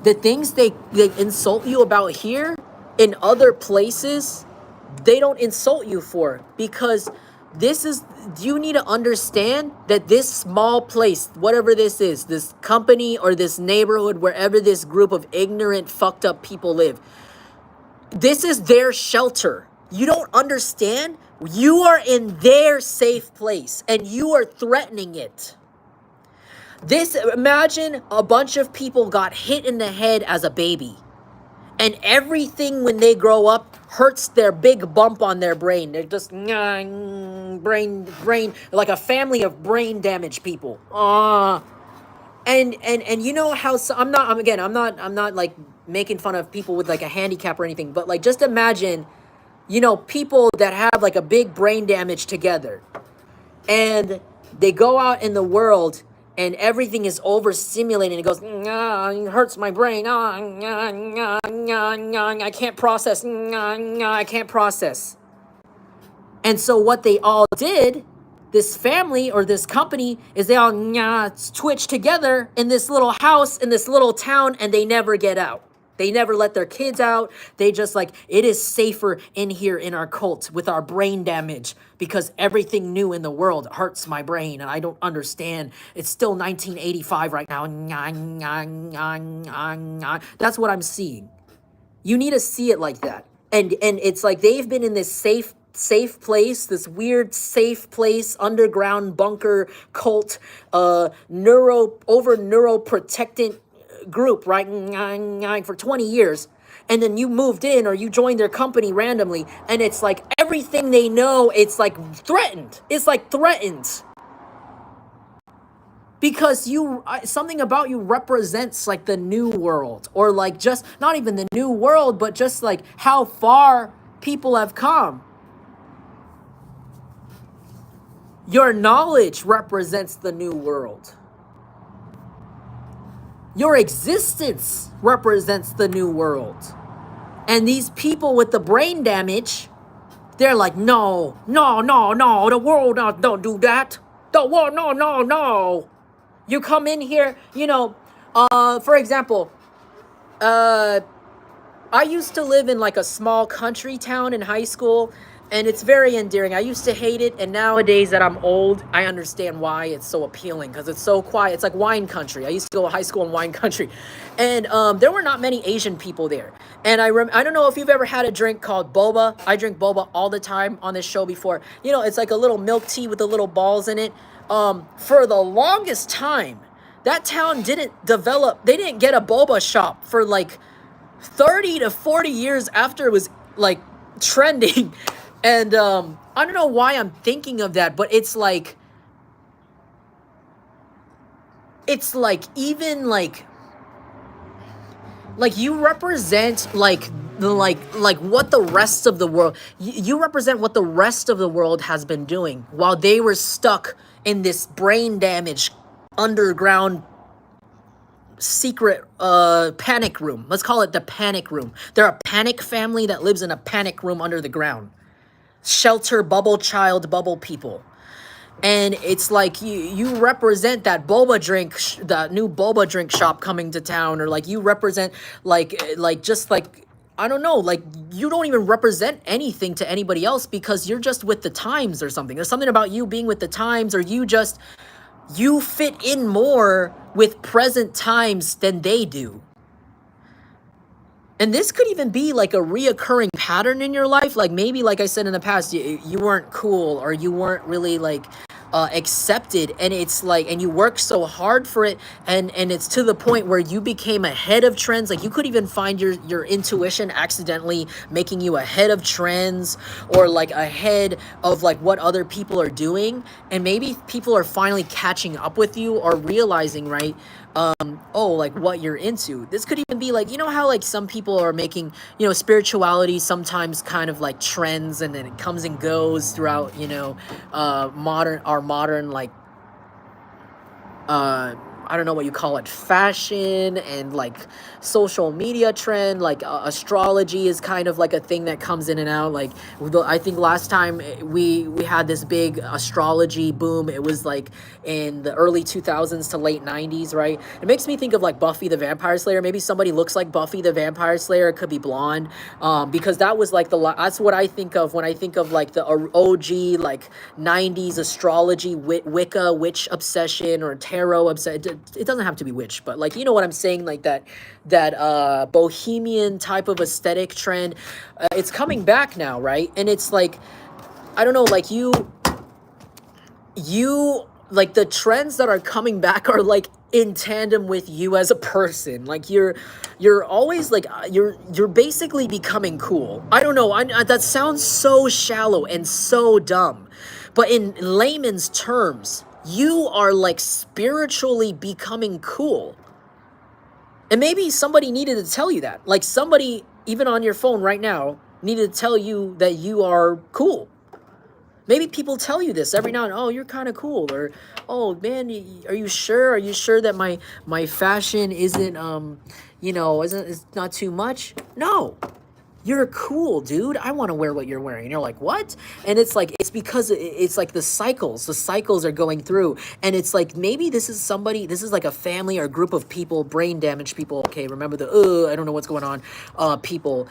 The things they insult you about here, in other places, they don't insult you for, because you need to understand that this small place, whatever this is, this company or this neighborhood, wherever this group of ignorant, fucked up people live, this is their shelter. You don't understand? You are in their safe place and you are threatening it. Imagine a bunch of people got hit in the head as a baby, and everything when they grow up hurts their big bump on their brain. They're just brain, like a family of brain damaged people. And you know how I'm not like making fun of people with like a handicap or anything, but like just imagine, you know, people that have like a big brain damage together, and they go out in the world and everything is overstimulating. It goes, it hurts my brain. I can't process. I can't process. And so what they all did, this family or this company, is they all twitch together in this little house, in this little town, and they never get out. They never let their kids out. They just like, it is safer in here in our cult with our brain damage because everything new in the world hurts my brain and I don't understand. It's still 1985 right now. That's what I'm seeing. You need to see it like that. And it's like they've been in this safe place, this weird safe place, underground bunker cult, neuroprotectant group, right? For 20 years. And then you moved in or you joined their company randomly, and it's like everything they know, it's like threatened. It's like threatened. Because something about you represents like the new world, or like just not even the new world, but just like how far people have come. Your knowledge represents the new world. Your existence represents the new world. And these people with the brain damage, they're like, no, the world don't do that. The world, no. You come in here, you know, for example, I used to live in like a small country town in high school, and it's very endearing. I used to hate it, and nowadays that I'm old, I understand why it's so appealing, because it's so quiet. It's like wine country. I used to go to high school in wine country, and there were not many Asian people there. And I don't know if you've ever had a drink called boba. I drink boba all the time on this show before. You know, it's like a little milk tea with the little balls in it. For the longest time, that town didn't get a boba shop for like 30 to 40 years after it was like trending. And I don't know why I'm thinking of that, but it's like even like you represent like what the rest of the world, you represent what the rest of the world has been doing while they were stuck in this brain damage underground secret panic room. Let's call it the panic room. They're a panic family that lives in a panic room under the ground. Shelter, bubble child, bubble people. And it's like you represent that boba drink, that new boba drink shop coming to town, or like you represent like just like, I don't know, like you don't even represent anything to anybody else because you're just with the times or something. There's something about you being with the times, or you fit in more with present times than they do. And this could even be like a reoccurring pattern in your life. Like maybe, like I said in the past, you weren't cool, or you weren't really like accepted, and it's like, and you worked so hard for it, and it's to the point where you became ahead of trends. Like you could even find your intuition accidentally making you ahead of trends, or like ahead of like what other people are doing, and maybe people are finally catching up with you or realizing, right, like what you're into. This could even be like, you know how like some people are making, you know, spirituality sometimes kind of like trends, and then it comes and goes throughout, you know, modern like I don't know what you call it, fashion and like social media trend, like astrology is kind of like a thing that comes in and out. Like I think last time we had this big astrology boom, it was like in the early 2000s to late 90s, right? It makes me think of like Buffy the Vampire Slayer. Maybe somebody looks like Buffy the Vampire Slayer. It could be blonde, because that was like that's what I think of when I think of like the OG like 90s astrology, Wicca, witch obsession, or tarot obsession. It doesn't have to be witch, but like, you know what I'm saying, like that bohemian type of aesthetic trend. It's coming back now, right? And it's like, I don't know, like you like the trends that are coming back are like in tandem with you as a person. Like you're always like you're basically becoming cool. I don't know, that sounds so shallow and so dumb, but in layman's terms, You are like spiritually becoming cool. And maybe somebody needed to tell you that. Like somebody, even on your phone right now, needed to tell you that you are cool. Maybe people tell you this every now and then, oh, you're kind of cool, or oh man, are you sure? Are you sure that my fashion isn't isn't is not too much? No. You're cool, dude. I want to wear what you're wearing. And you're like, what? And it's like, it's because it's like the cycles are going through. And it's like, maybe this is somebody, this is like a family or a group of people, brain damaged people. Okay, remember I don't know what's going on, people.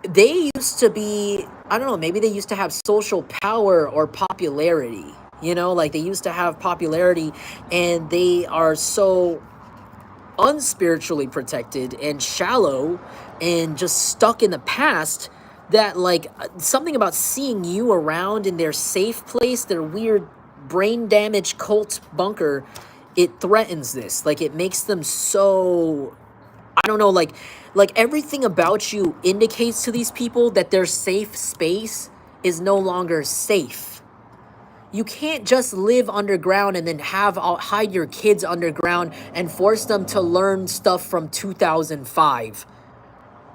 They used to be, I don't know, maybe they used to have social power or popularity. Like they used to have popularity, and they are so unspiritually protected and shallow and just stuck in the past that like something about seeing you around in their safe place, their weird brain damaged cult bunker, it threatens this. Like it makes them so, I don't know, like everything about you indicates to these people that their safe space is no longer safe. You can't just live underground and then hide your kids underground and force them to learn stuff from 2005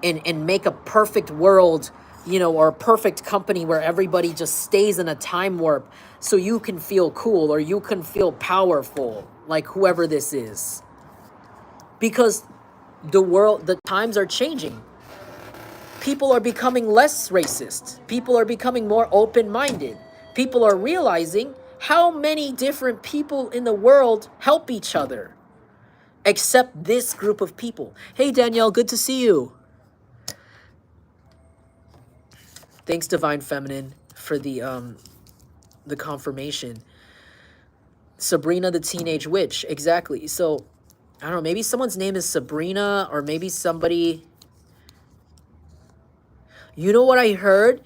and make a perfect world, or a perfect company where everybody just stays in a time warp so you can feel cool or you can feel powerful, like whoever this is. Because the times are changing. People are becoming less racist. People are becoming more open-minded. People are realizing how many different people in the world help each other, except this group of people. Hey, Danielle, good to see you. Thanks, Divine Feminine, for the confirmation. Sabrina the Teenage Witch, exactly. So, I don't know, maybe someone's name is Sabrina, or maybe somebody... You know what I heard?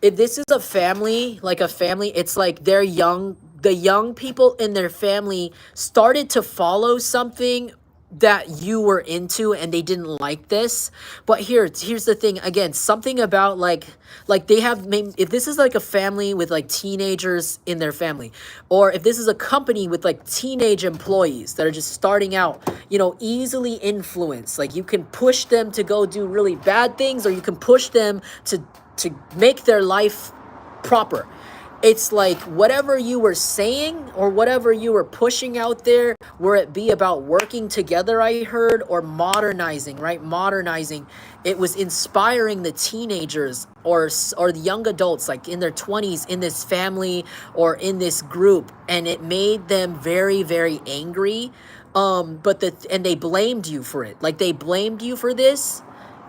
If this is a family, it's like the young people in their family started to follow something that you were into and they didn't like this. But here's the thing again, something about like they have, if this is like a family with like teenagers in their family, or if this is a company with like teenage employees that are just starting out, easily influenced, like you can push them to go do really bad things, or you can push them to make their life proper. It's like whatever you were saying or whatever you were pushing out there, where it be about working together, I heard, or modernizing, right? Modernizing. It was inspiring the teenagers or the young adults, like in their 20s, in this family or in this group, and it made them very, very angry. And they blamed you for it. Like they blamed you for this,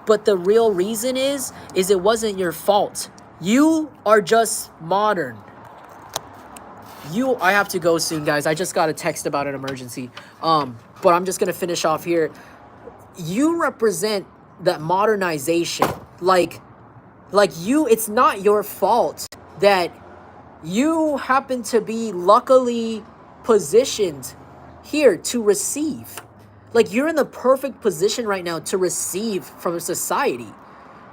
but the real reason is it wasn't your fault. You are just modern. I have to go soon, guys. I just got a text about an emergency. But I'm just gonna finish off here. You represent that modernization. Like you, it's not your fault that you happen to be luckily positioned here to receive. Like you're in the perfect position right now to receive from society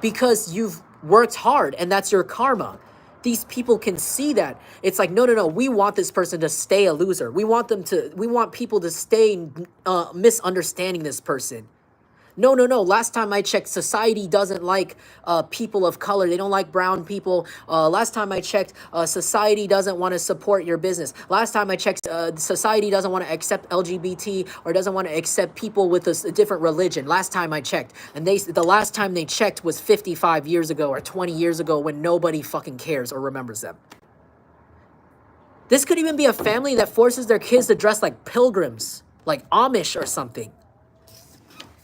because you've worked hard and that's your karma. These people can see that. It's like, no, we want this person to stay a loser. We want people to stay misunderstanding this person. No. Last time I checked, society doesn't like people of color. They don't like brown people. Last time I checked, society doesn't want to support your business. Last time I checked, society doesn't want to accept LGBT or doesn't want to accept people with a different religion. Last time I checked. And the last time they checked was 55 years ago or 20 years ago, when nobody fucking cares or remembers them. This could even be a family that forces their kids to dress like pilgrims, like Amish or something.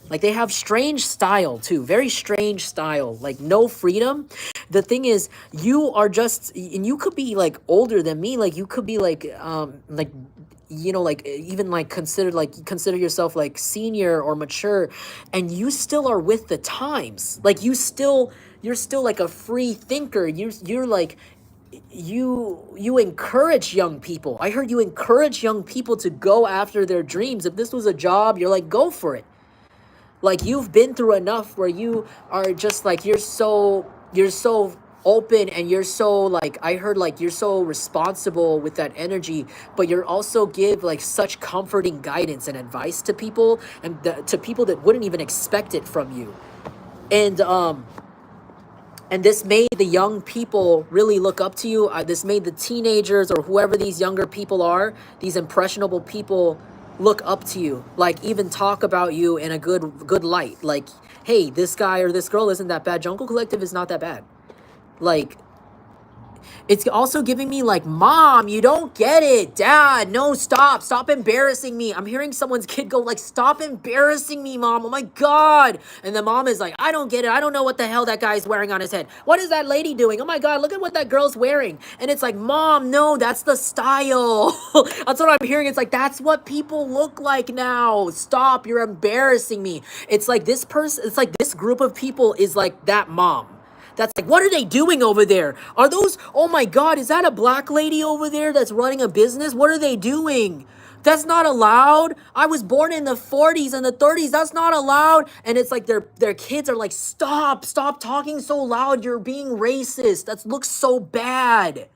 Like they have strange style too, very strange style, like no freedom. The thing is, you are just, and you could be like older than me, like you could be like even like consider yourself like senior or mature, and you still are with the times. Like you're still like a free thinker. You're like, you encourage young people. I heard you encourage young people to go after their dreams. If this was a job, you're like, go for it. Like you've been through enough where you are just like, you're so open and you're so like, I heard like you're so responsible with that energy, but you're also give like such comforting guidance and advice to people, and to people that wouldn't even expect it from you. And this made the young people really look up to you. This made the teenagers or whoever these younger people are, these impressionable people, look up to you, like even talk about you in a good light. Like, hey, this guy or this girl isn't that bad. Jungle Collective is not that bad. Like, it's also giving me like, mom, you don't get it. Dad, no, stop embarrassing me. I'm hearing someone's kid go like, stop embarrassing me, mom. Oh my God. And the mom is like, I don't get it. I don't know what the hell that guy's wearing on his head. What is that lady doing? Oh my God, look at what that girl's wearing. And it's like, mom, no, that's the style. That's what I'm hearing. It's like, that's what people look like now. Stop, you're embarrassing me. It's like this person, it's like this group of people is like that mom. That's like, what are they doing over there? Are those, oh my God, is that a black lady over there that's running a business? What are they doing? That's not allowed. I was born in the 40s and the 30s. That's not allowed. And it's like their kids are like, stop talking so loud. You're being racist. That looks so bad.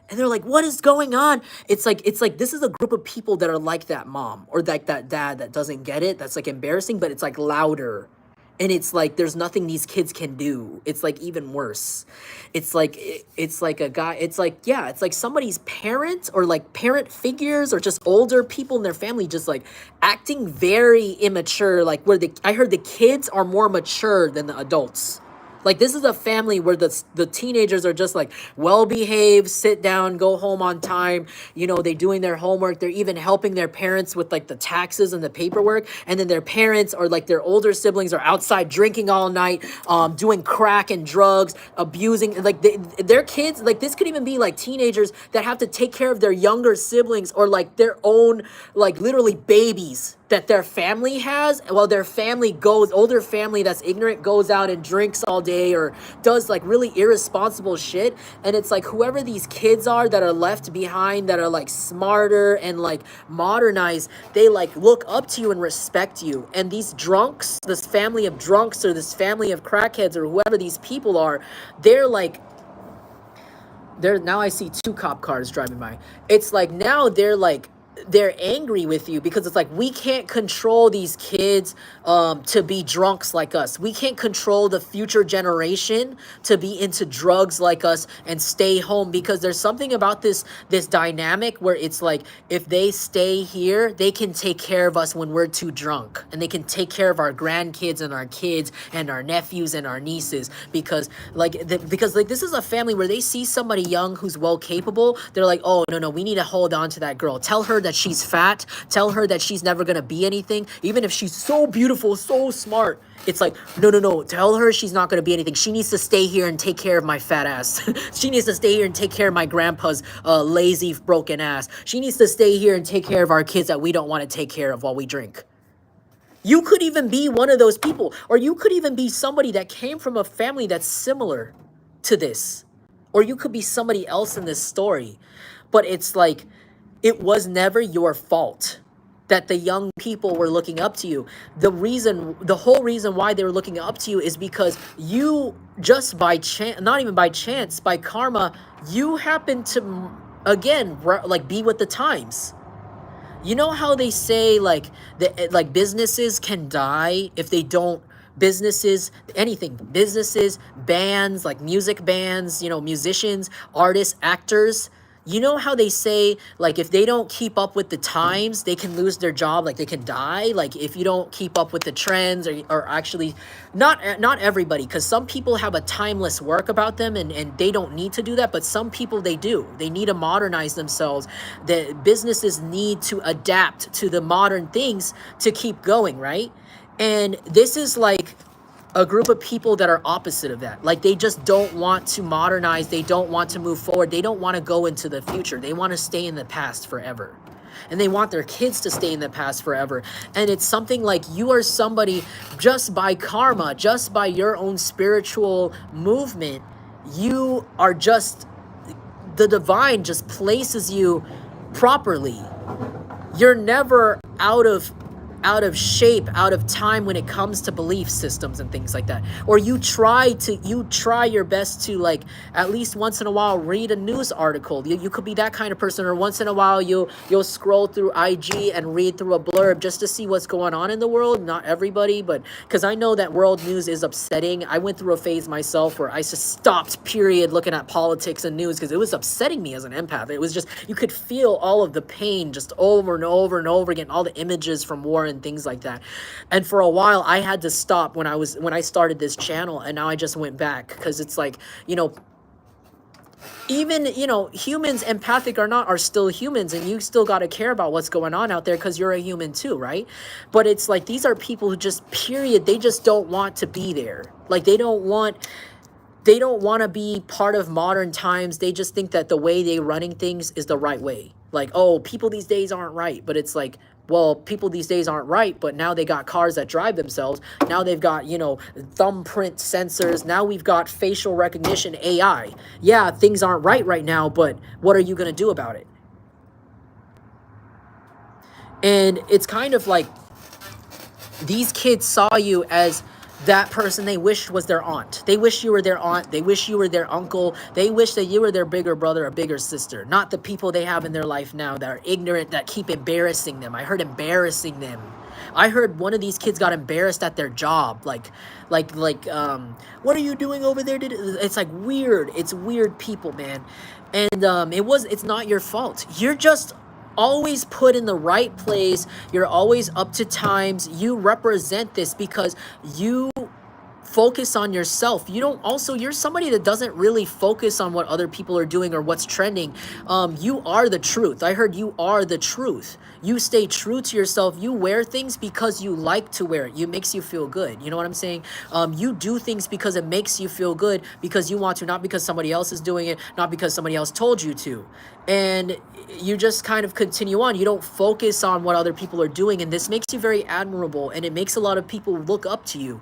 And they're like, what is going on? It's like this is a group of people that are like that mom or like that dad that doesn't get it. That's like embarrassing, but it's like louder. And it's like there's nothing these kids can do. It's like even worse. It's like a guy, it's like, yeah, it's like somebody's parent or like parent figures or just older people in their family just like acting very immature, like where I heard the kids are more mature than the adults. Like, this is a family where the teenagers are just like well-behaved, sit down, go home on time. You know, they're doing their homework. They're even helping their parents with like the taxes and the paperwork. And then their parents or like their older siblings are outside drinking all night, doing crack and drugs, abusing. Like their kids, like this could even be like teenagers that have to take care of their younger siblings or like their own, like literally babies that their family has, while their family goes, older family that's ignorant goes out and drinks all day or does like really irresponsible shit. And it's like whoever these kids are that are left behind that are like smarter and like modernized, they like look up to you and respect you. And these drunks, this family of drunks or this family of crackheads or whoever these people are, they're like, now I see 2 cop cars driving by. It's like now they're angry with you because it's like, we can't control these kids to be drunks like us. We can't control the future generation to be into drugs like us and stay home, because there's something about this dynamic where it's like, if they stay here, they can take care of us when we're too drunk, and they can take care of our grandkids and our kids and our nephews and our nieces, because this is a family where they see somebody young who's well capable. They're like, oh no, we need to hold on to that girl. Tell her that she's fat. Tell her that she's never gonna be anything, even if she's so beautiful, so smart. It's like, no. Tell her she's not gonna be anything. She needs to stay here and take care of my fat ass. She needs to stay here and take care of my grandpa's lazy, broken ass. She needs to stay here and take care of our kids that we don't want to take care of while we drink. You could even be one of those people, or you could even be somebody that came from a family that's similar to this, or you could be somebody else in this story. But it's like, it was never your fault that the young people were looking up to you. The whole reason why they were looking up to you is because you, just by chance, not even by chance, by karma, you happen to, again, like be with the times. You know how they say like businesses can die if they don't, businesses, bands, like music bands, musicians, artists, actors. You know how they say, like, if they don't keep up with the times, they can lose their job, like they can die. Like if you don't keep up with the trends, or actually not everybody, because some people have a timeless work about them and they don't need to do that. But some people, they do. They need to modernize themselves. The businesses need to adapt to the modern things to keep going, right? And this is like a group of people that are opposite of that. Like, they just don't want to modernize. They don't want to move forward. They don't want to go into the future. They want to stay in the past forever. And they want their kids to stay in the past forever. And it's something like, you are somebody, just by karma, just by your own spiritual movement, you are just, the divine just places you properly. You're never out of out of shape, out of time when it comes to belief systems and things like that. Or you try your best to, like, at least once in a while read a news article. You could be that kind of person. Or once in a while you'll scroll through IG and read through a blurb just to see what's going on in the world. Not everybody, but because I know that world news is upsetting. I went through a phase myself where I just stopped, period, looking at politics and news because it was upsetting me as an empath. It was just, you could feel all of the pain just over and over and over again, all the images from war and things like that. And for a while I had to stop when I started this channel, and now I just went back because it's like, even, humans, empathic or not, are still humans, and you still got to care about what's going on out there because you're a human too, right? But it's like, these are people who just, period, they just don't want to be there. Like, they don't want to be part of modern times. They just think that the way they're running things is the right way. Like, oh, people these days aren't right. But it's like, well, people these days aren't right, but now they got cars that drive themselves. Now they've got, thumbprint sensors. Now we've got facial recognition, AI. Yeah, things aren't right now, but what are you going to do about it? And it's kind of like, these kids saw you as that person they wished was their aunt. They wish you were their aunt. They wish you were their uncle. They wish that you were their bigger brother or bigger sister. Not the people they have in their life now that are ignorant, that keep embarrassing them. I heard embarrassing them. I heard one of these kids got embarrassed at their job. Like, what are you doing over there? It's like weird. It's weird people, man. And it's not your fault. You're just always put in the right place. You're always up to times. You represent this because you focus on yourself. You're somebody that doesn't really focus on what other people are doing or what's trending. You are the truth. I heard you are the truth. You stay true to yourself. You wear things because you like to wear it. It makes you feel good. You know what I'm saying? You do things because it makes you feel good, because you want to, not because somebody else is doing it, not because somebody else told you to. And you just kind of continue on. You don't focus on what other people are doing. And this makes you very admirable. And it makes a lot of people look up to you.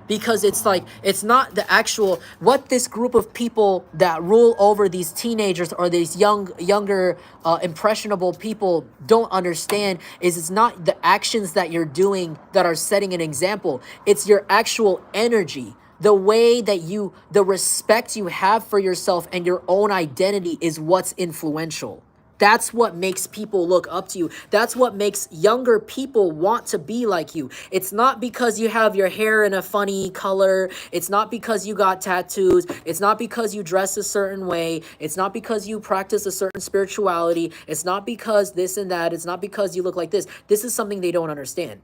Because it's like, it's not the actual, what this group of people that rule over these teenagers or these younger, impressionable people don't understand is, it's not the actions that you're doing that are setting an example. It's your actual energy. The way that the respect you have for yourself and your own identity is what's influential. That's what makes people look up to you. That's what makes younger people want to be like you. It's not because you have your hair in a funny color. It's not because you got tattoos. It's not because you dress a certain way. It's not because you practice a certain spirituality. It's not because this and that. It's not because you look like this. This is something they don't understand.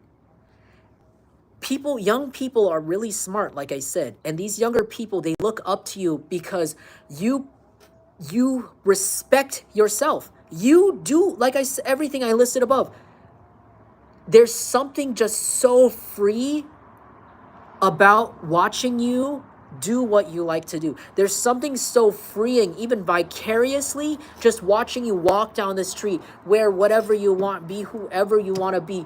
Young people are really smart, like I said. And these younger people, they look up to you because you respect yourself. You do, like I said, everything I listed above. There's something just so free about watching you do what you like to do. There's something so freeing, even vicariously, just watching you walk down the street, wear whatever you want, be whoever you want to be,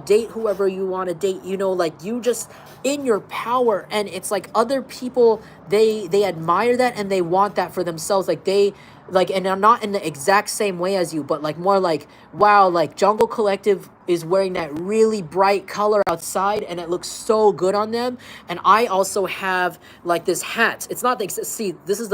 date whoever you want to date, like you just in your power. And it's like other people, they admire that and they want that for themselves. And I'm not in the exact same way as you, but like more like, wow, like Jungle Collective is wearing that really bright color outside and it looks so good on them. And I also have like this hat. It's not like, see, this is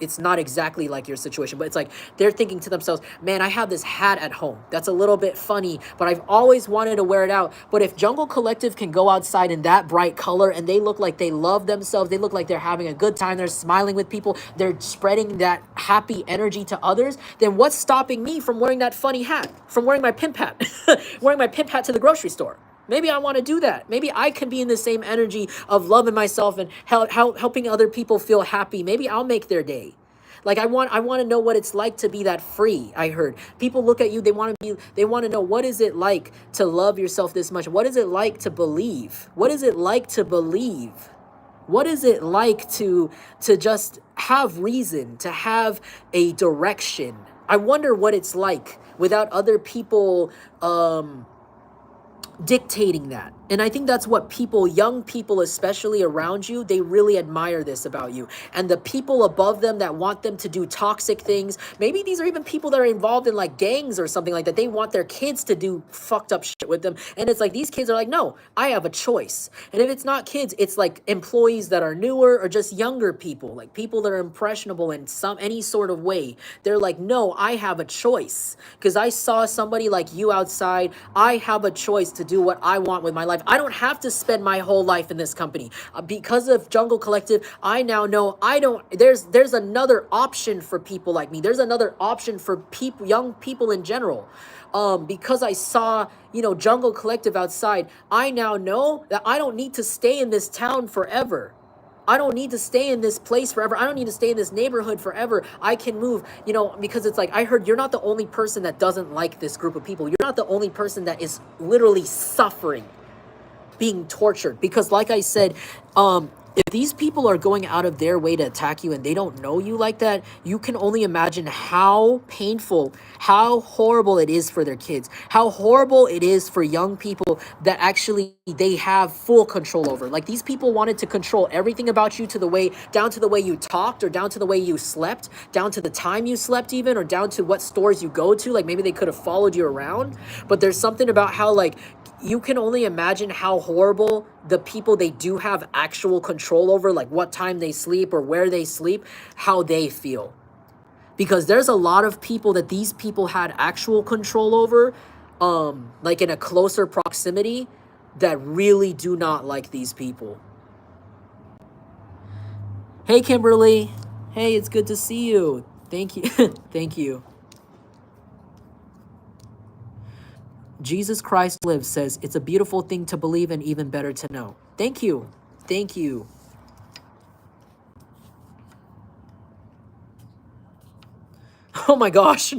it's not exactly like your situation, but it's like they're thinking to themselves, man, I have this hat at home that's a little bit funny, but I've always wanted to wear it out. But if Jungle Collective can go outside in that bright color and they look like they love themselves, they look like they're having a good time, they're smiling with people, they're spreading that happy energy to others, then what's stopping me from wearing that funny hat, from wearing my pimp hat, wearing my pimp hat to the grocery store? Maybe I want to do that. Maybe I can be in the same energy of loving myself and helping other people feel happy. Maybe I'll make their day. Like I want to know what it's like to be that free. I heard people look at you. They want to know, what is it like to love yourself this much? What is it like to believe? What is it like to believe? What is it like to just have reason, to have a direction? I wonder what it's like without other people dictating that. And I think that's what people, young people especially around you, they really admire this about you. And the people above them that want them to do toxic things, maybe these are even people that are involved in like gangs or something like that. They want their kids to do fucked up shit with them. And it's like these kids are like, no, I have a choice. And if it's not kids, it's like employees that are newer or just younger people, like people that are impressionable in any sort of way. They're like, no, I have a choice. Because I saw somebody like you outside. I have a choice to do what I want with my life. I don't have to spend my whole life in this company. Because of Jungle Collective, I now know there's another option for people like me. There's another option for people, young people in general. Because I saw, Jungle Collective outside, I now know that I don't need to stay in this town forever. I don't need to stay in this place forever. I don't need to stay in this neighborhood forever. I can move, because it's like, I heard you're not the only person that doesn't like this group of people. You're not the only person that is literally suffering, being tortured. Because like I said, if these people are going out of their way to attack you and they don't know you like that, you can only imagine how painful, how horrible it is for their kids, how horrible it is for young people that actually they have full control over. Like these people wanted to control everything about you down to the way you talked, or down to the way you slept, down to the time you slept even, or down to what stores you go to. Like maybe they could have followed you around. But there's something about how like you can only imagine how horrible the people they do have actual control over, like what time they sleep or where they sleep, how they feel. Because there's a lot of people that these people had actual control over, like in a closer proximity, that really do not like these people. Hey, Kimberly. Hey, it's good to see you. Thank you. Thank you. Jesus Christ Lives says, it's a beautiful thing to believe and even better to know. Thank you. Thank you. Oh my gosh.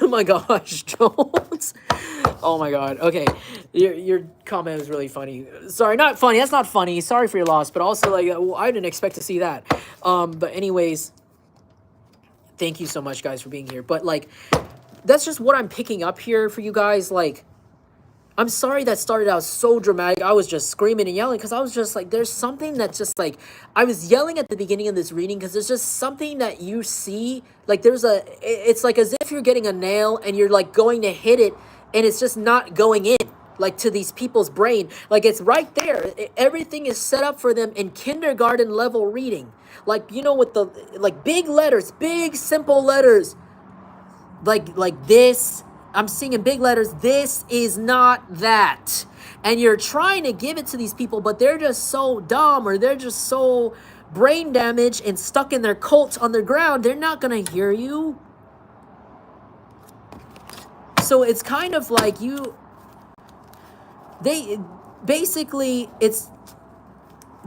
Oh my gosh, Jones. Oh my God. Okay. Your comment was really funny. Sorry, not funny. That's not funny. Sorry for your loss. But also, like, I didn't expect to see that. But anyways, thank you so much, guys, for being here. But, like, that's just what I'm picking up here for you guys. Like, I'm sorry that started out so dramatic. I was just screaming and yelling because I was just like, there's something that's just like, I was yelling at the beginning of this reading because there's just something that you see. Like it's like as if you're getting a nail and you're like going to hit it and it's just not going in, like to these people's brain. Like it's right there. Everything is set up for them in kindergarten level reading. Like, with the like big letters, big simple letters. Like this. I'm seeing in big letters, this is not that. And you're trying to give it to these people, but they're just so dumb, or they're just so brain damaged and stuck in their cult on the ground. They're not going to hear you. So it's kind of like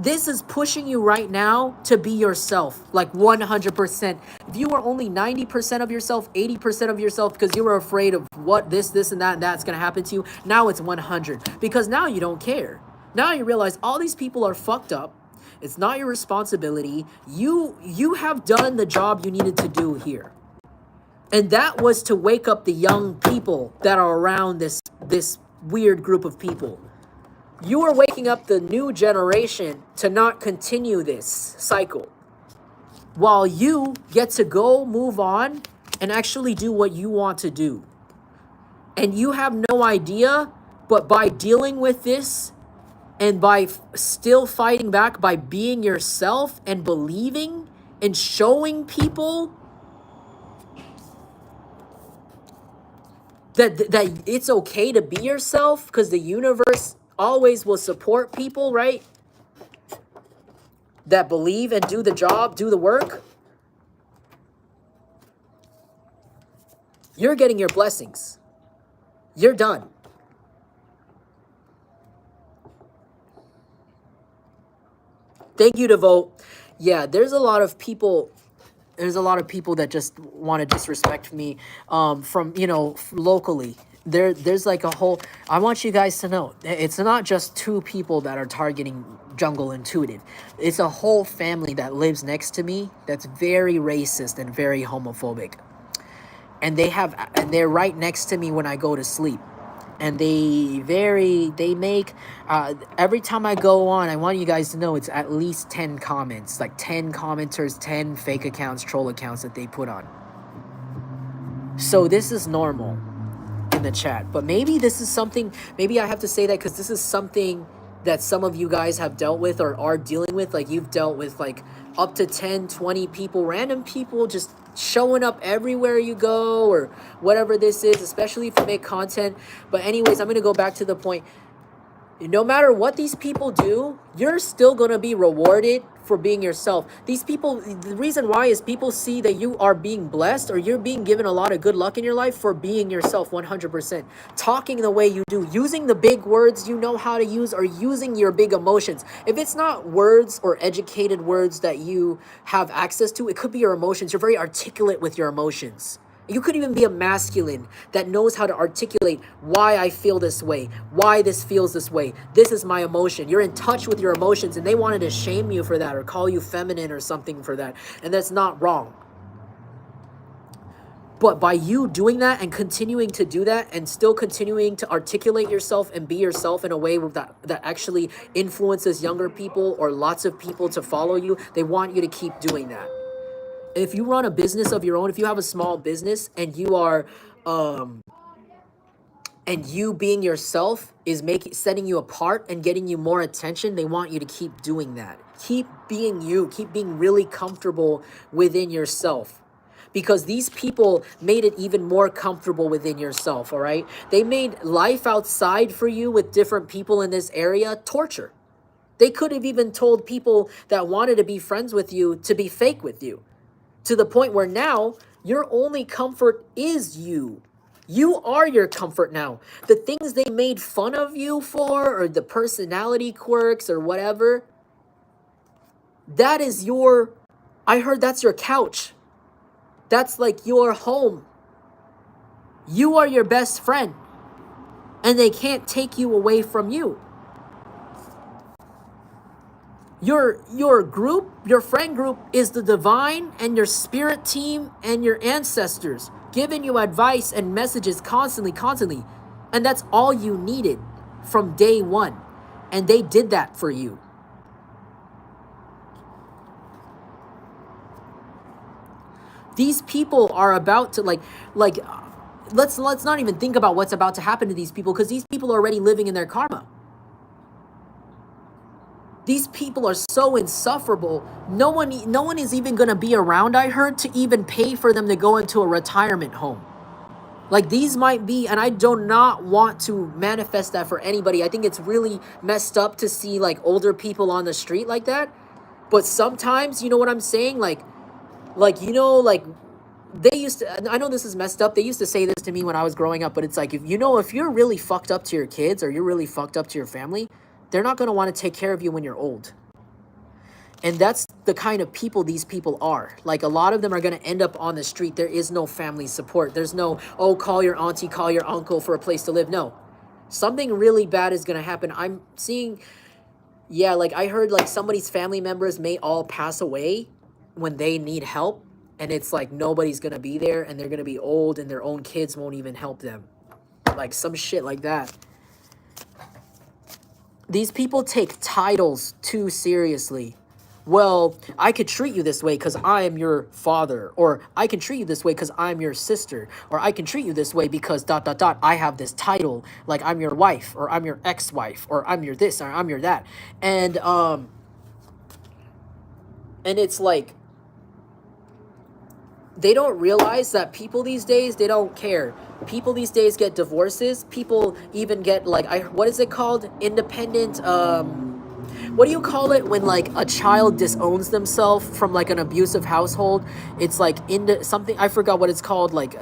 this is pushing you right now to be yourself, like 100%. If you were only 90% of yourself, 80% of yourself, because you were afraid of what this, and that's going to happen to you, now it's 100. Because now you don't care. Now you realize all these people are fucked up. It's not your responsibility. You have done the job you needed to do here. And that was to wake up the young people that are around this weird group of people. You are waking up the new generation to not continue this cycle, while you get to go move on and actually do what you want to do. And you have no idea, but by dealing with this and by still fighting back, by being yourself and believing and showing people that it's okay to be yourself, because the universe always will support people, right? That believe and do the job, do the work. You're getting your blessings. You're done. Thank you to vote. Yeah, there's a lot of people that just want to disrespect me from, locally. There's like a whole, I want you guys to know, it's not just two people that are targeting Jungle Intuitive. It's a whole family that lives next to me that's very racist and very homophobic. And they're right next to me when I go to sleep. And they make, every time I go on, I want you guys to know it's at least 10 comments, like 10 commenters, 10 fake accounts, troll accounts that they put on. So this is normal in the chat, but maybe this is something, maybe I have to say that because this is something that some of you guys have dealt with or are dealing with. Like, you've dealt with like up to 10, 20 people, random people just showing up everywhere you go, or whatever this is, especially if you make content. But anyways, I'm going to go back to the point. No matter what these people do, you're still going to be rewarded for being yourself. These people, the reason why is people see that you are being blessed, or you're being given a lot of good luck in your life for being yourself 100%. Talking the way you do, using the big words you know how to use, or using your big emotions. If it's not words or educated words that you have access to, it could be your emotions. You're very articulate with your emotions. You could even be a masculine that knows how to articulate why I feel this way, why this feels this way. This is my emotion. You're in touch with your emotions, and they wanted to shame you for that or call you feminine or something for that. And that's not wrong. But by you doing that and continuing to do that and still continuing to articulate yourself and be yourself in a way that actually influences younger people or lots of people to follow you, they want you to keep doing that. If you run a business of your own, if you have a small business and you are, and you being yourself is setting you apart and getting you more attention, they want you to keep doing that. Keep being you. Keep being really comfortable within yourself. Because these people made it even more comfortable within yourself, all right? They made life outside for you with different people in this area torture. They could have even told people that wanted to be friends with you to be fake with you. To the point where now your only comfort is you. You are your comfort now. The things they made fun of you for, or the personality quirks or whatever, that is your, I heard that's your couch. That's like your home. You are your best friend, and they can't take you away from you. Your group, your friend group is the divine and your spirit team and your ancestors giving you advice and messages constantly. And that's all you needed from day one. And they did that for you. These people are about to let's not even think about what's about to happen to these people, because these people are already living in their karma. These people are so insufferable. No one is even going to be around, I heard, to even pay for them to go into a retirement home. Like, these might be, and I do not want to manifest that for anybody. I think it's really messed up to see like older people on the street like that. But sometimes, you know what I'm saying? Like they used to, I know this is messed up. They used to say this to me when I was growing up, but it's like, if you're really fucked up to your kids, or you're really fucked up to your family, they're not going to want to take care of you when you're old. And that's the kind of people these people are. Like, a lot of them are going to end up on the street. There is no family support. There's no, oh, call your auntie, call your uncle for a place to live. No. Something really bad is going to happen. I'm seeing, yeah, like I heard like somebody's family members may all pass away when they need help. And it's like nobody's going to be there, and they're going to be old, and their own kids won't even help them. Like some shit like that. These people take titles too seriously. Well, I could treat you this way because I am your father, or I can treat you this way because I'm your sister, or I can treat you this way because ... I have this title, like I'm your wife, or I'm your ex-wife, or I'm your this, or I'm your that. And it's like, they don't realize that people these days, they don't care. People these days get divorces. People even get like, what is it called? Independent, what do you call it when like a child disowns themselves from like an abusive household? It's like something, I forgot what it's called. Like,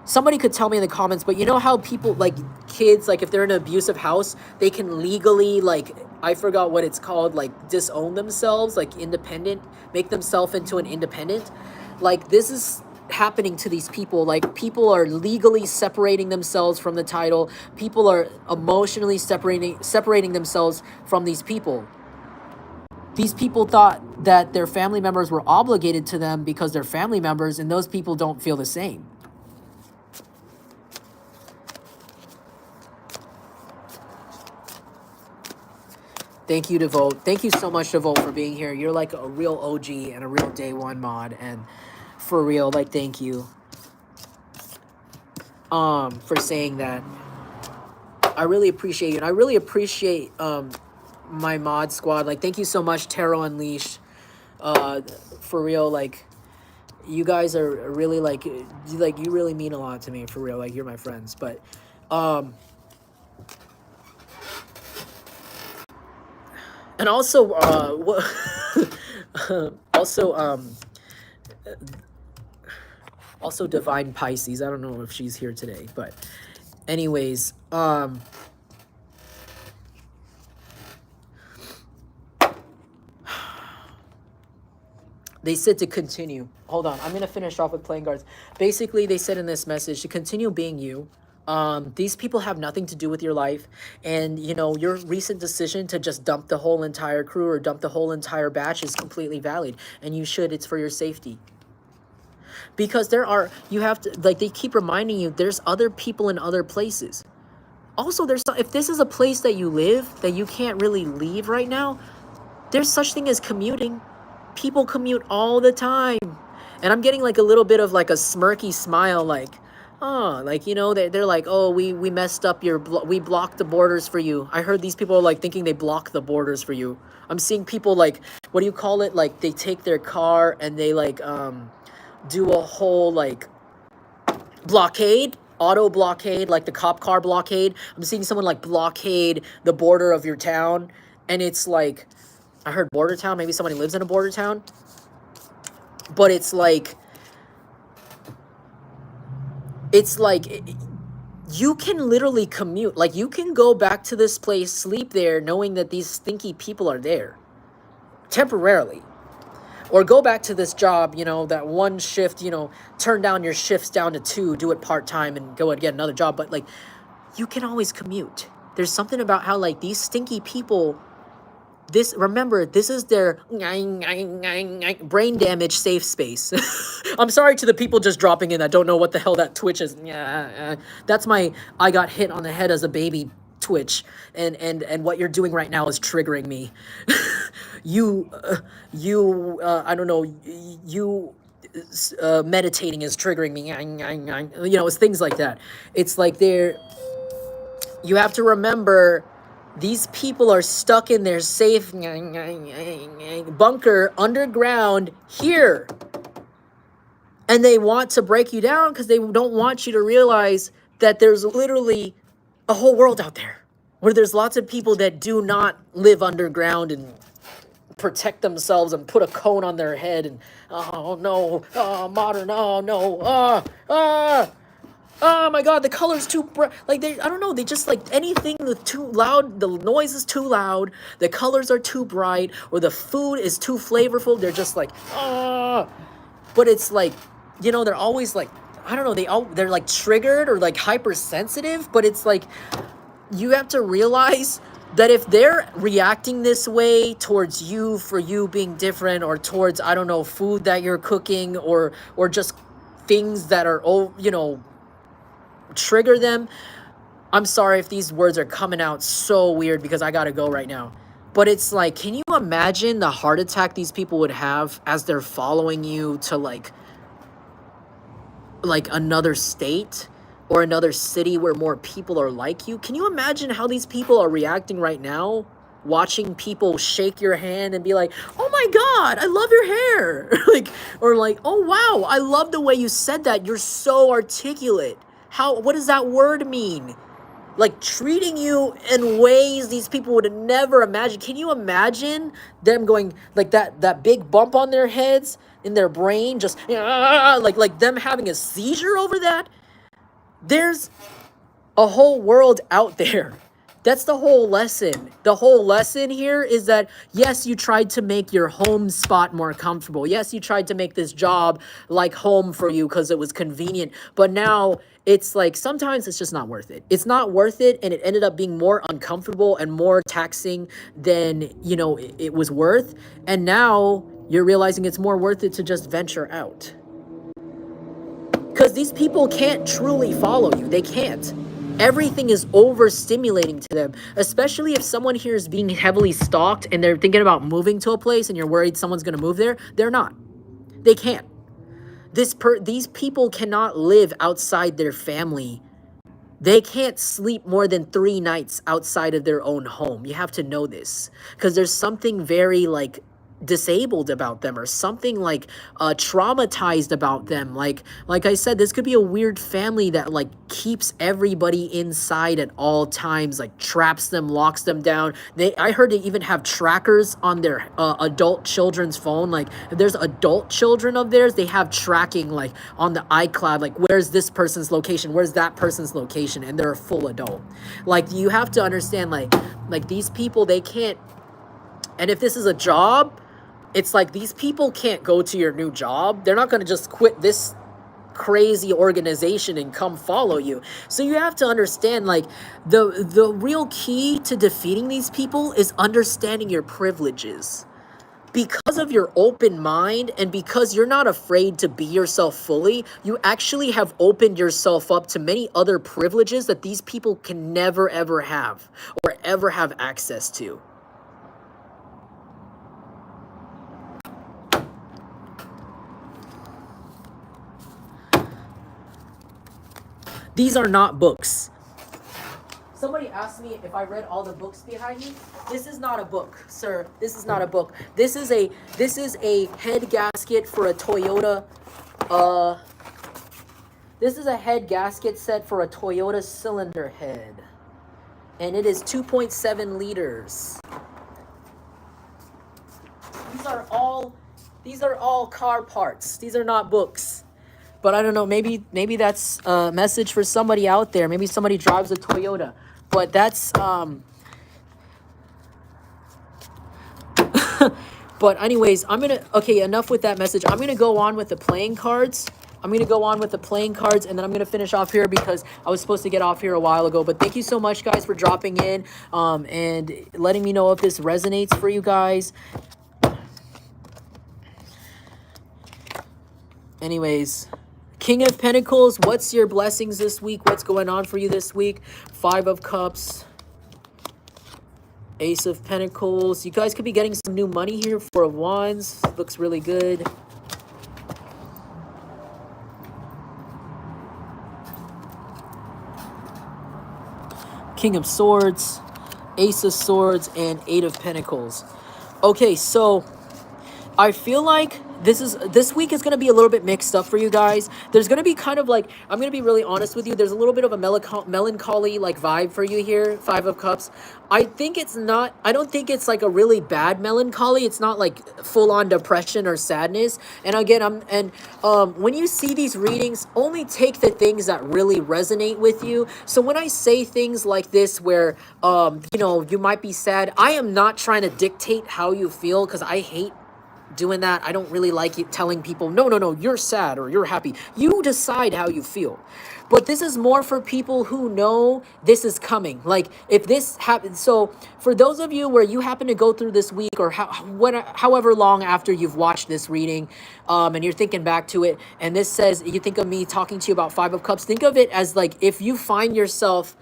somebody could tell me in the comments, but you know how people, like kids, like if they're in an abusive house, they can legally, like, I forgot what it's called, like disown themselves, like independent, make themselves into an independent. Like, this is happening to these people. Like, people are legally separating themselves from the title. People are emotionally separating themselves from these people. These people thought that their family members were obligated to them because they're family members, and those people don't feel the same. Thank you, Devote. Thank you so much, Devote, for being here. You're like a real OG and a real day one mod, and for real, like, thank you for saying that. I really appreciate you, and I really appreciate my mod squad. Like, thank you so much, Tarot Unleashed. For real, like, you guys are really like you really mean a lot to me, for real. Like, you're my friends. But and also also also Divine Pisces. I don't know if she's here today, but anyways, they said to continue. Hold on, I'm gonna finish off with playing cards. Basically, they said in this message to continue being you. These people have nothing to do with your life, and you know, your recent decision to just dump the whole entire crew or dump the whole entire batch is completely valid, and you should. It's for your safety. Because you have to, like, they keep reminding you, there's other people in other places. Also, if this is a place that you live that you can't really leave right now, there's such thing as commuting. People commute all the time. And I'm getting like a little bit of like a smirky smile, like, oh, like, you know, they're like, oh, we messed up we blocked the borders for you. I heard these people are like thinking they block the borders for you. I'm seeing people like, what do you call it? Like, they take their car and they like do a whole like blockade, auto blockade, like the cop car blockade. I'm seeing someone like blockade the border of your town, and it's like, I heard border town, maybe somebody lives in a border town, but it's like you can literally commute. Like, you can go back to this place, sleep there, knowing that these stinky people are there temporarily. Or go back to this job, you know, that one shift, you know, turn down your shifts down to 2, do it part-time and go and get another job. But like, you can always commute. There's something about how like these stinky people, remember, this is their brain damage safe space. I'm sorry to the people just dropping in that don't know what the hell that Twitch is. That's my I got hit on the head as a baby Twitch, and what you're doing right now is triggering me. I don't know, you meditating is triggering me. You know, it's things like that. It's like you have to remember, these people are stuck in their safe bunker underground here. And they want to break you down because they don't want you to realize that there's literally a whole world out there where there's lots of people that do not live underground and protect themselves and put a cone on their head and, oh no, modern, oh no, oh my god, the color's too bright. Like, I don't know, they just like anything with too loud, the noise is too loud, the colors are too bright, or the food is too flavorful. They're just like, but it's like, you know, they're always like, I don't know, they're like triggered or like hypersensitive, but it's like, you have to realize that if they're reacting this way towards you for you being different, or towards, I don't know, food that you're cooking, or just things that are, you know, trigger them. I'm sorry if these words are coming out so weird because I gotta go right now. But it's like, can you imagine the heart attack these people would have as they're following you to like another state or another city where more people are like you? Can you imagine how these people are reacting right now, watching people shake your hand and be like, oh my god, I love your hair. Like, or like, oh wow, I love the way you said that, you're so articulate. What does that word mean? Like, treating you in ways these people would never imagine. Can you imagine them going like that big bump on their heads in their brain, just like them having a seizure over that? There's a whole world out there. That's the whole lesson. The whole lesson here is that, yes, you tried to make your home spot more comfortable. Yes, you tried to make this job like home for you because it was convenient. But now it's like, sometimes it's just not worth it. It's not worth it, and it ended up being more uncomfortable and more taxing than, you know, it was worth. And now you're realizing it's more worth it to just venture out. Because these people can't truly follow you. They can't. Everything is overstimulating to them, especially if someone here is being heavily stalked and they're thinking about moving to a place and you're worried someone's going to move there. They're not. They can't. These people cannot live outside their family. They can't sleep more than 3 nights outside of their own home. You have to know this, because there's something very like disabled about them, or something like traumatized about them. Like I said, this could be a weird family that like keeps everybody inside at all times, like traps them, locks them down. I heard they even have trackers on their adult children's phone. Like if there's adult children of theirs, they have tracking like on the iCloud, like where's this person's location, where's that person's location, and they're a full adult. Like you have to understand, like these people, they can't. And if this is a job, it's like these people can't go to your new job. They're not going to just quit this crazy organization and come follow you. So you have to understand, like the real key to defeating these people is understanding your privileges. Because of your open mind and because you're not afraid to be yourself fully, you actually have opened yourself up to many other privileges that these people can never ever have or ever have access to. These are not books. Somebody asked me if I read all the books behind me. This is not a book, sir. This is not a book. This is a head gasket for a Toyota. This is a head gasket set for a Toyota cylinder head, and it is 2.7 liters. These are all car parts. These are not books. But I don't know, maybe that's a message for somebody out there. Maybe somebody drives a Toyota. But that's but anyways, okay, enough with that message. I'm gonna go on with the playing cards. And then I'm gonna finish off here because I was supposed to get off here a while ago. But thank you so much, guys, for dropping in and letting me know if this resonates for you guys. Anyways, King of Pentacles, what's your blessings this week? What's going on for you this week? 5 of Cups, Ace of Pentacles. You guys could be getting some new money here. 4 of Wands, looks really good. King of Swords, Ace of Swords, and 8 of Pentacles. Okay, so I feel like this week is going to be a little bit mixed up for you guys. There's going to be kind of like, I'm going to be really honest with you, there's a little bit of a melancholy like vibe for you here, 5 of Cups. I don't think it's like a really bad melancholy. It's not like full on depression or sadness. And again, when you see these readings, only take the things that really resonate with you. So when I say things like this where you might be sad, I am not trying to dictate how you feel, because I hate doing that. I don't really like it telling people, no, you're sad or you're happy. You decide how you feel. But this is more for people who know this is coming. Like if this happens, so for those of you where you happen to go through this week or however long after you've watched this reading, and you're thinking back to it, and this says, you think of me talking to you about 5 of Cups, think of it as like if you find yourself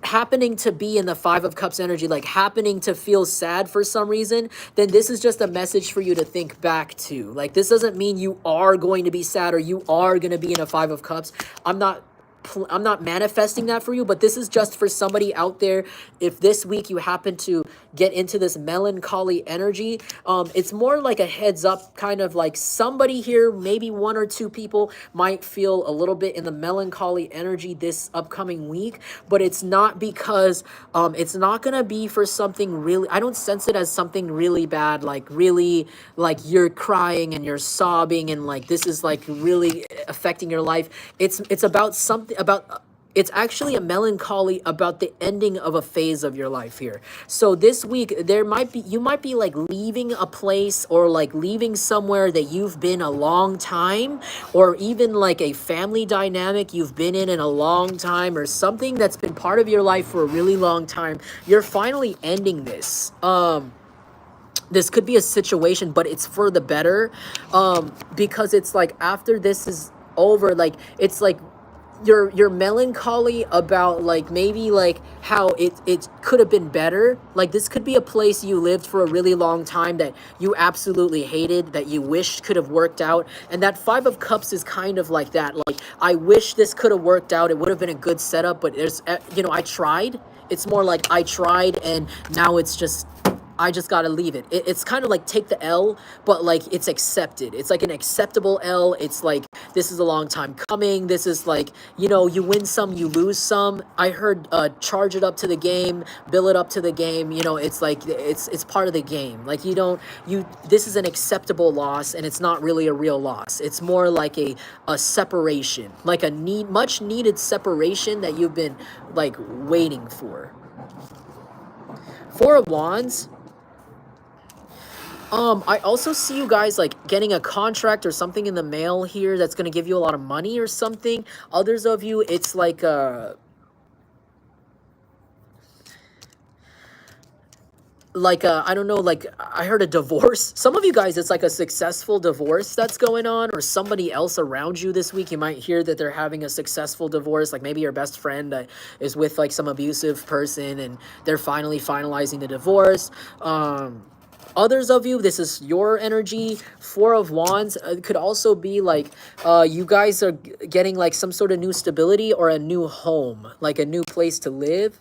happening to be in the 5 of Cups energy, like happening to feel sad for some reason, then this is just a message for you to think back to. Like this doesn't mean you are going to be sad or you are going to be in a 5 of Cups. I'm not manifesting that for you, but this is just for somebody out there. If this week you happen to get into this melancholy energy, it's more like a heads up, kind of like somebody here, maybe 1 or 2 people might feel a little bit in the melancholy energy this upcoming week, but it's not because it's not gonna be for something really, I don't sense it as something really bad, like really like you're crying and you're sobbing and like this is like really affecting your life. It's about something about, it's actually a melancholy about the ending of a phase of your life here. So this week you might be like leaving a place or like leaving somewhere that you've been a long time, or even like a family dynamic you've been in a long time, or something that's been part of your life for a really long time. You're finally ending this. This could be a situation, but it's for the better, because it's like after this is over, like it's like your melancholy about like maybe like how it could have been better. Like this could be a place you lived for a really long time that you absolutely hated, that you wished could have worked out. And that 5 of Cups is kind of like that. Like I wish this could have worked out. It would have been a good setup, but there's I tried. It's more like I tried and now it's just I just gotta leave it. It's kind of like take the L, but like it's accepted. It's like an acceptable L. It's like this is a long time coming. This is like you win some, you lose some. I heard charge it up to the game, bill it up to the game. It's like it's part of the game. Like you don't you this is an acceptable loss, and it's not really a real loss. It's more like a separation, like a much needed separation that you've been like waiting for. 4 of Wands. I also see you guys like getting a contract or something in the mail here that's gonna give you a lot of money or something. Others of you, it's like I don't know, like I heard a divorce. Some of you guys, it's like a successful divorce that's going on, or somebody else around you this week. You might hear that they're having a successful divorce. Like maybe your best friend is with like some abusive person, and they're finally finalizing the divorce. Others of you, this is your energy. 4 of Wands could also be like you guys are getting like some sort of new stability or a new home, like a new place to live.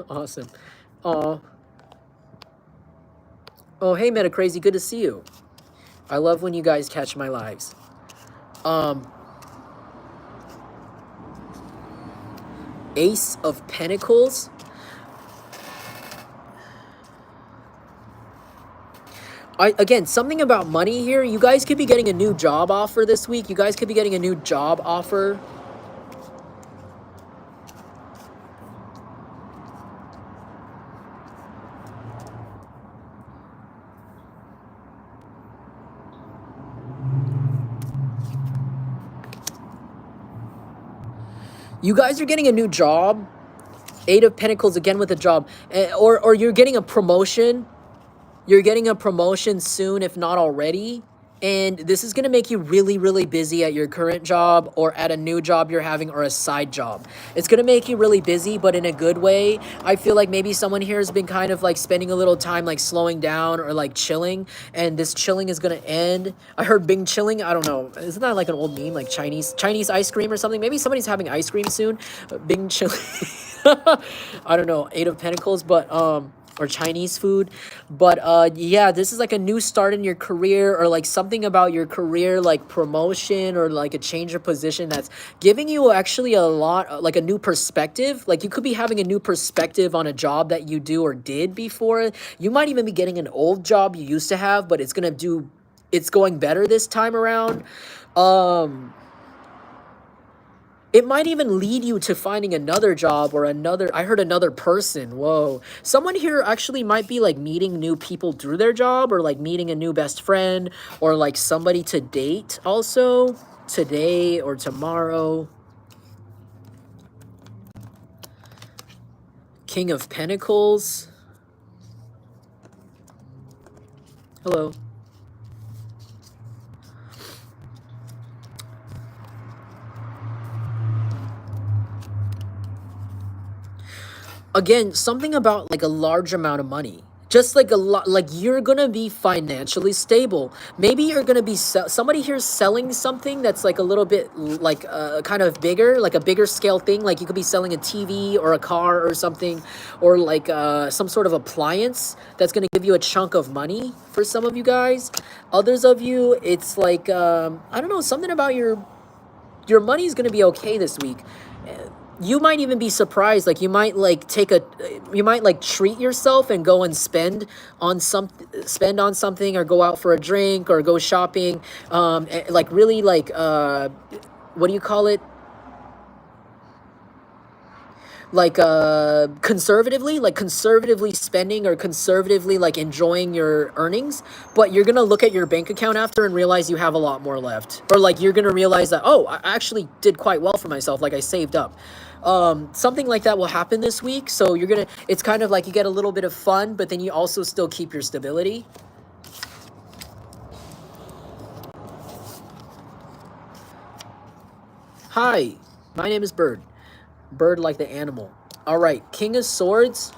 Awesome. Oh, hey, Meta Crazy, good to see you. I love when you guys catch my lives. Ace of Pentacles. Again, something about money here. You guys could be getting a new job offer this week. You guys could be getting a new job offer. You guys are getting a new job. 8 of Pentacles again with a job. Or you're getting a promotion. You're getting a promotion soon, if not already. And this is going to make you really, really busy at your current job or at a new job you're having or a side job. It's going to make you really busy, but in a good way. I feel like maybe someone here has been kind of like spending a little time like slowing down or like chilling. And this chilling is going to end. I heard Bing chilling. I don't know. Isn't that like an old meme, like Chinese ice cream or something? Maybe somebody's having ice cream soon. Bing chilling. I don't know. 8 of Pentacles, but or Chinese food. But yeah, this is like a new start in your career, or like something about your career, like promotion or like a change of position that's giving you actually a lot, like a new perspective. Like you could be having a new perspective on a job that you do or did before. You might even be getting an old job you used to have, but it's going better this time around. It might even lead you to finding another job or I heard another person. Whoa. Someone here actually might be like meeting new people through their job, or like meeting a new best friend, or like somebody to date also today or tomorrow. King of Pentacles. Hello. Again, something about like a large amount of money. Just like a lot, like you're gonna be financially stable. Maybe you're gonna be somebody here's selling something that's like a little bit like kind of bigger, like a bigger scale thing. Like you could be selling a TV or a car or something, or like some sort of appliance that's gonna give you a chunk of money for some of you guys. Others of you, it's like I don't know, something about your money is gonna be okay this week. You might even be surprised. Like you might like treat yourself and go and spend on something, or go out for a drink, or go shopping. Like really like what do you call it? Like conservatively spending, or conservatively like enjoying your earnings. But you're gonna look at your bank account after and realize you have a lot more left, or like you're gonna realize that, oh, I actually did quite well for myself, like I saved up. something like that will happen this week. So it's kind of like you get a little bit of fun, but then you also still keep your stability. Hi, my name is Bird. Bird like the animal. All right, King of Swords.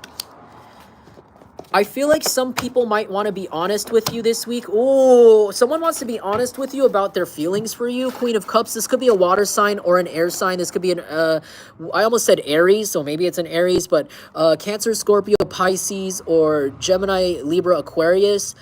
I feel like some people might want to be honest with you this week. Oh, someone wants to be honest with you about their feelings for you. Queen of Cups. This could be a water sign or an air sign. This could be I almost said Aries, so maybe it's an Aries, but Cancer, Scorpio, Pisces, or Gemini, Libra, Aquarius.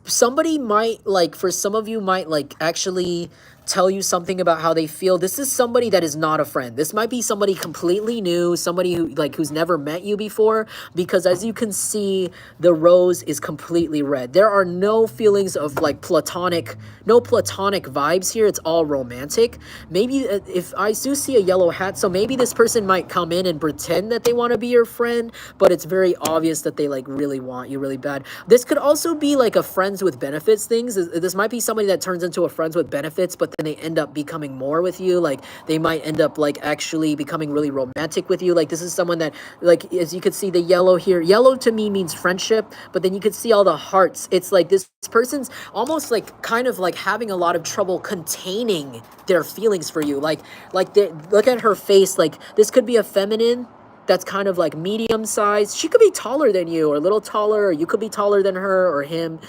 Somebody might, like, for some of you might, like, actually tell you something about how they feel. This is somebody that is not a friend. This might be somebody completely new, somebody who's never met you before, because as you can see, the rose is completely red. There are no feelings of like no platonic vibes here. It's all romantic. Maybe if I do see a yellow hat, so maybe this person might come in and pretend that they want to be your friend, but it's very obvious that they like really want you really bad. This could also be like a friends with benefits things. This might be somebody that turns into a friends with benefits, but then they end up becoming more with you. Like they might end up like actually becoming really romantic with you. Like this is someone that, like, as you could see the yellow here, yellow to me means friendship, but then you could see all the hearts. It's like this person's almost like kind of like having a lot of trouble containing their feelings for you. Like look at her face. Like this could be a feminine that's kind of like medium size. She could be taller than you or a little taller, or you could be taller than her or him.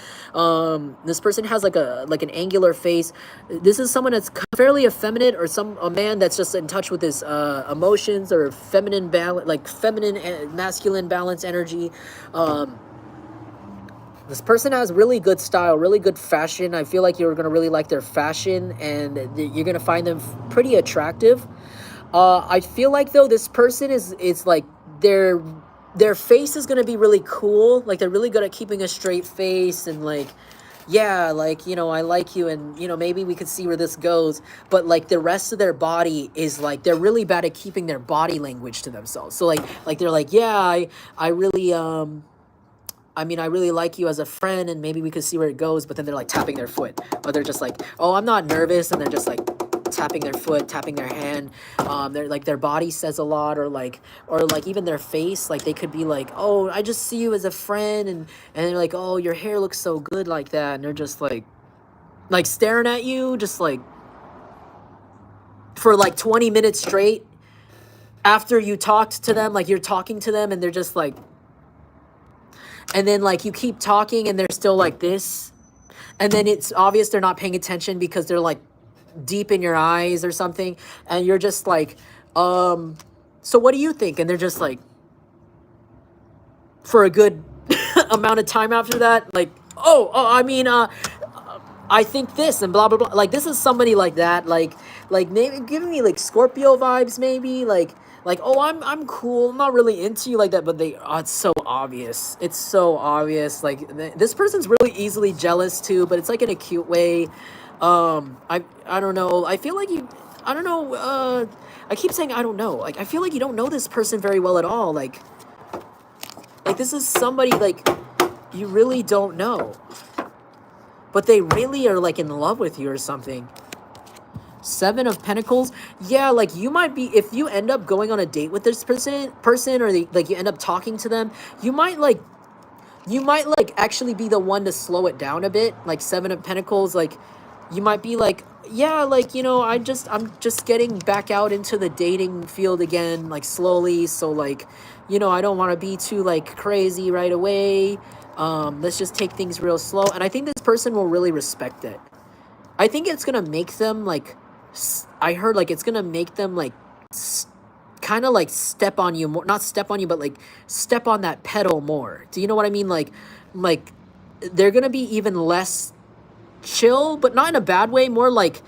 This person has like an angular face. This is someone that's fairly effeminate, or a man that's just in touch with his emotions, or feminine balance, like feminine and masculine balance energy. This person has really good style, really good fashion. I feel like you're going to really like their fashion, and you're going to find them pretty attractive. I feel like though this person is like their face is gonna be really cool. Like they're really good at keeping a straight face, and like, yeah, like, you know, I like you, and you know, maybe we could see where this goes. But like the rest of their body is like they're really bad at keeping their body language to themselves. So like they're like, yeah, I really I mean, I really like you as a friend, and maybe we could see where it goes. But then they're like tapping their foot, or they're just like, oh, I'm not nervous, and they're just like tapping their foot, tapping their hand. They're like their body says a lot, or like even their face. Like they could be like, oh, I just see you as a friend, and they're like, oh, your hair looks so good like that, and they're just like staring at you, just like for like 20 minutes straight. After you talked to them, like you're talking to them, and they're just like. And then like you keep talking and they're still like this. And then it's obvious they're not paying attention because they're like deep in your eyes or something. And you're just like, so what do you think? And they're just like, for a good amount of time after that, like, I mean, I think this and blah, blah, blah. Like this is somebody like that. Like maybe giving me like Scorpio vibes, maybe like, oh, I'm cool. I'm not really into you like that, but it's so obvious. It's so obvious. Like this person's really easily jealous too, but it's like in a cute way. I don't know. I feel like I don't know. I keep saying I don't know. Like I feel like you don't know this person very well at all. Like this is somebody like you really don't know, but they really are like in love with you or something. Seven of Pentacles. Yeah, like you might be, if you end up going on a date with this person, or like you end up talking to them, you might like actually be the one to slow it down a bit. Like Seven of Pentacles, like you might be like, yeah, like, you know, I'm just getting back out into the dating field again, like slowly. So like, you know, I don't want to be too like crazy right away. Let's just take things real slow. And I think this person will really respect it. I think it's gonna make them like, I heard like it's gonna make them like kind of like step on you more, not step on you, but like step on that pedal more. Do you know what I mean? Like they're gonna be even less chill, but not in a bad way, more like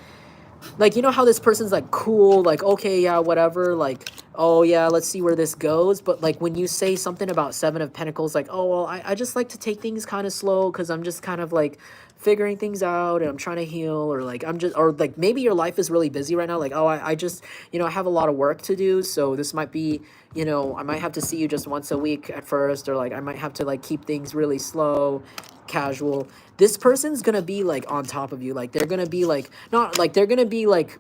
you know how this person's like cool, like okay, yeah, whatever, like oh yeah, let's see where this goes. But like when you say something about Seven of Pentacles, like, oh well, I just like to take things kind of slow because I'm just kind of like figuring things out and I'm trying to heal, or like or like maybe your life is really busy right now, like, oh, I just, you know, I have a lot of work to do, so this might be, you know, I might have to see you just once a week at first, or like I might have to like keep things really slow, casual. This person's gonna be like on top of you, like they're gonna be like, not like they're gonna be like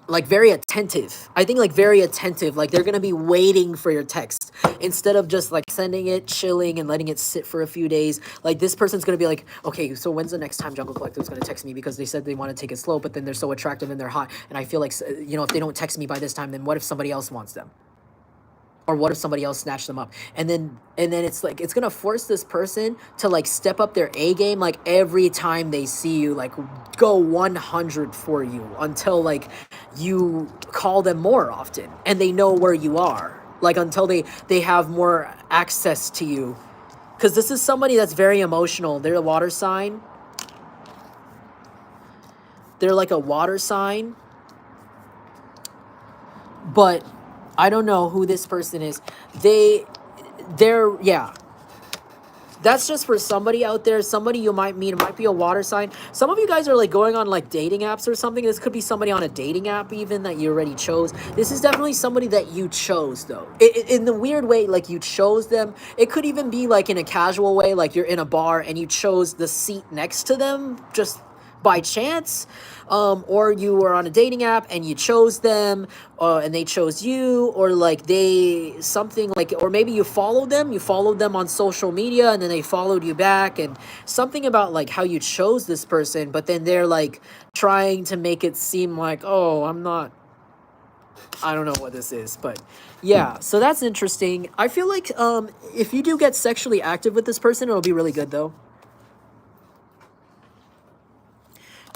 like very attentive. I think like very attentive. Like they're gonna be waiting for your text instead of just like sending it, chilling, and letting it sit for a few days. Like this person's gonna be like, okay, so when's the next time Jungle Collective's gonna text me, because they said they want to take it slow, but then they're so attractive and they're hot, and I feel like, you know, if they don't text me by this time, then what if somebody else wants them? Or what if somebody else snatched them up? And then it's like it's gonna force this person to like step up their A game, like every time they see you, like go 100 for you until like you call them more often and they know where you are, like until they have more access to you. Because this is somebody that's very emotional. They're a water sign. They're like a water sign, but I don't know who this person is. They're yeah. That's just for somebody out there. Somebody you might meet. It might be a water sign. Some of you guys are like going on like dating apps or something. This could be somebody on a dating app even that you already chose. This is definitely somebody that you chose though. In the weird way, like you chose them. It could even be like in a casual way, like you're in a bar and you chose the seat next to them just by chance, or you were on a dating app and you chose them, and they chose you, or like they something like, or maybe you followed them on social media and then they followed you back, and something about like how you chose this person, but then they're like trying to make it seem like, oh, I don't know what this is, but yeah, so that's interesting. I feel like if you do get sexually active with this person, it'll be really good though.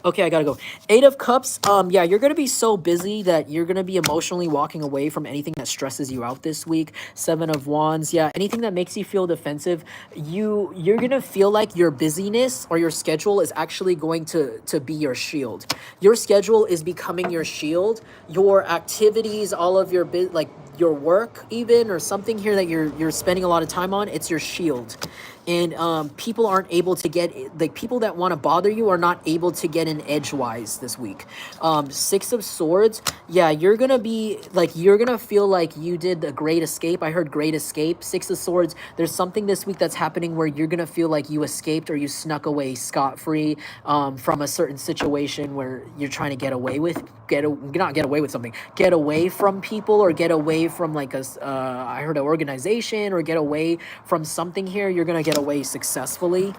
Okay, I gotta go. 8 of Cups. Yeah, you're gonna be so busy that you're gonna be emotionally walking away from anything that stresses you out this week. 7 of Wands. Yeah, anything that makes you feel defensive, you're gonna feel like your busyness or your schedule is actually going to be your shield. Your schedule is becoming your shield. Your activities, all of your like your work even, or something here that you're spending a lot of time on, it's your shield. And people aren't able to get, like people that want to bother you are not able to get in edgewise this week. 6 of Swords. Yeah, you're gonna be like, you're gonna feel like you did a great escape. I heard great escape. 6 of Swords. There's something this week that's happening where you're gonna feel like you escaped or you snuck away scot-free from a certain situation where you're trying to get away with, not get away with something, get away from people, or get away from like I heard an organization, or get away from something here. You're gonna get away successfully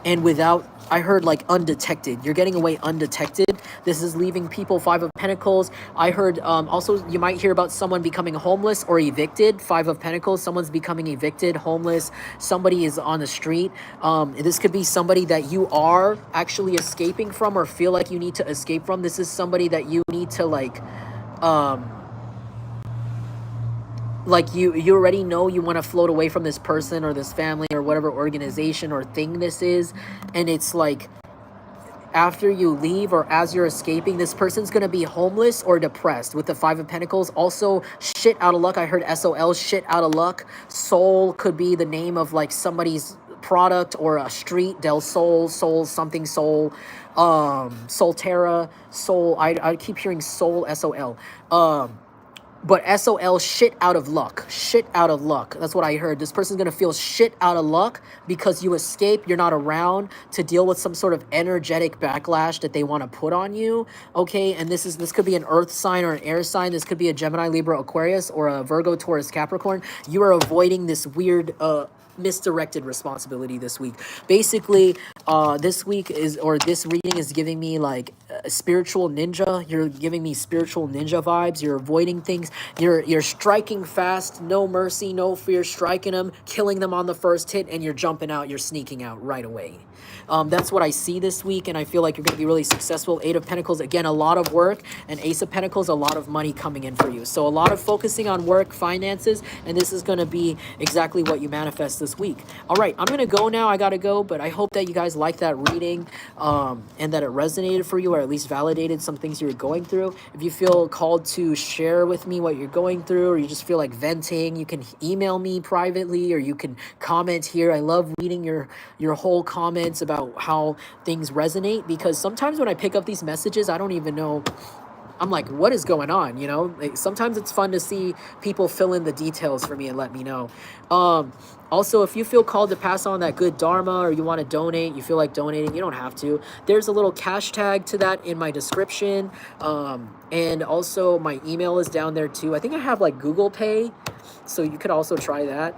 and without, I heard like undetected. You're getting away undetected. This is leaving people. 5 of Pentacles. I heard also you might hear about someone becoming homeless or evicted. 5 of Pentacles. Someone's becoming evicted, homeless. Somebody is on the street. This could be somebody that you are actually escaping from or feel like you need to escape from. This is somebody that you need to like you already know you want to float away from this person or this family or whatever organization or thing this is, and it's like after you leave or as you're escaping, this person's gonna be homeless or depressed with the 5 of Pentacles. Also, shit out of luck. I heard SOL, shit out of luck. Soul could be the name of like somebody's product or a street. Del Sol, Soul, something Soul, Solterra, Soul. I keep hearing Soul, SOL. But SOL, shit out of luck. Shit out of luck. That's what I heard. This person's going to feel shit out of luck because you escape. You're not around to deal with some sort of energetic backlash that they want to put on you. Okay, and this could be an earth sign or an air sign. This could be a Gemini, Libra, Aquarius, or a Virgo, Taurus, Capricorn. You are avoiding this weird misdirected responsibility this week. Basically, this week is, or this reading is giving me like a spiritual ninja. You're giving me spiritual ninja vibes. You're avoiding things. You're striking fast, no mercy, no fear, striking them, killing them on the first hit, and you're jumping out, you're sneaking out right away. That's what I see this week, and I feel like you're going to be really successful. 8 of Pentacles, again, a lot of work, and Ace of Pentacles, a lot of money coming in for you. So a lot of focusing on work, finances, and this is going to be exactly what you manifest this week. All right, I'm going to go now. I got to go, but I hope that you guys liked that reading and that it resonated for you, or at least validated some things you were going through. If you feel called to share with me what you're going through, or you just feel like venting, you can email me privately, or you can comment here. I love reading your whole comments about how things resonate, because sometimes when I pick up these messages, I don't even know I'm like, what is going on? You know, like, sometimes it's fun to see people fill in the details for me and let me know. Also, if you feel called to pass on that good dharma, or you want to donate, you feel like donating, you don't have to. There's a little cash tag to that in my description. And also my email is down there too. I think I have like Google Pay, so you could also try that.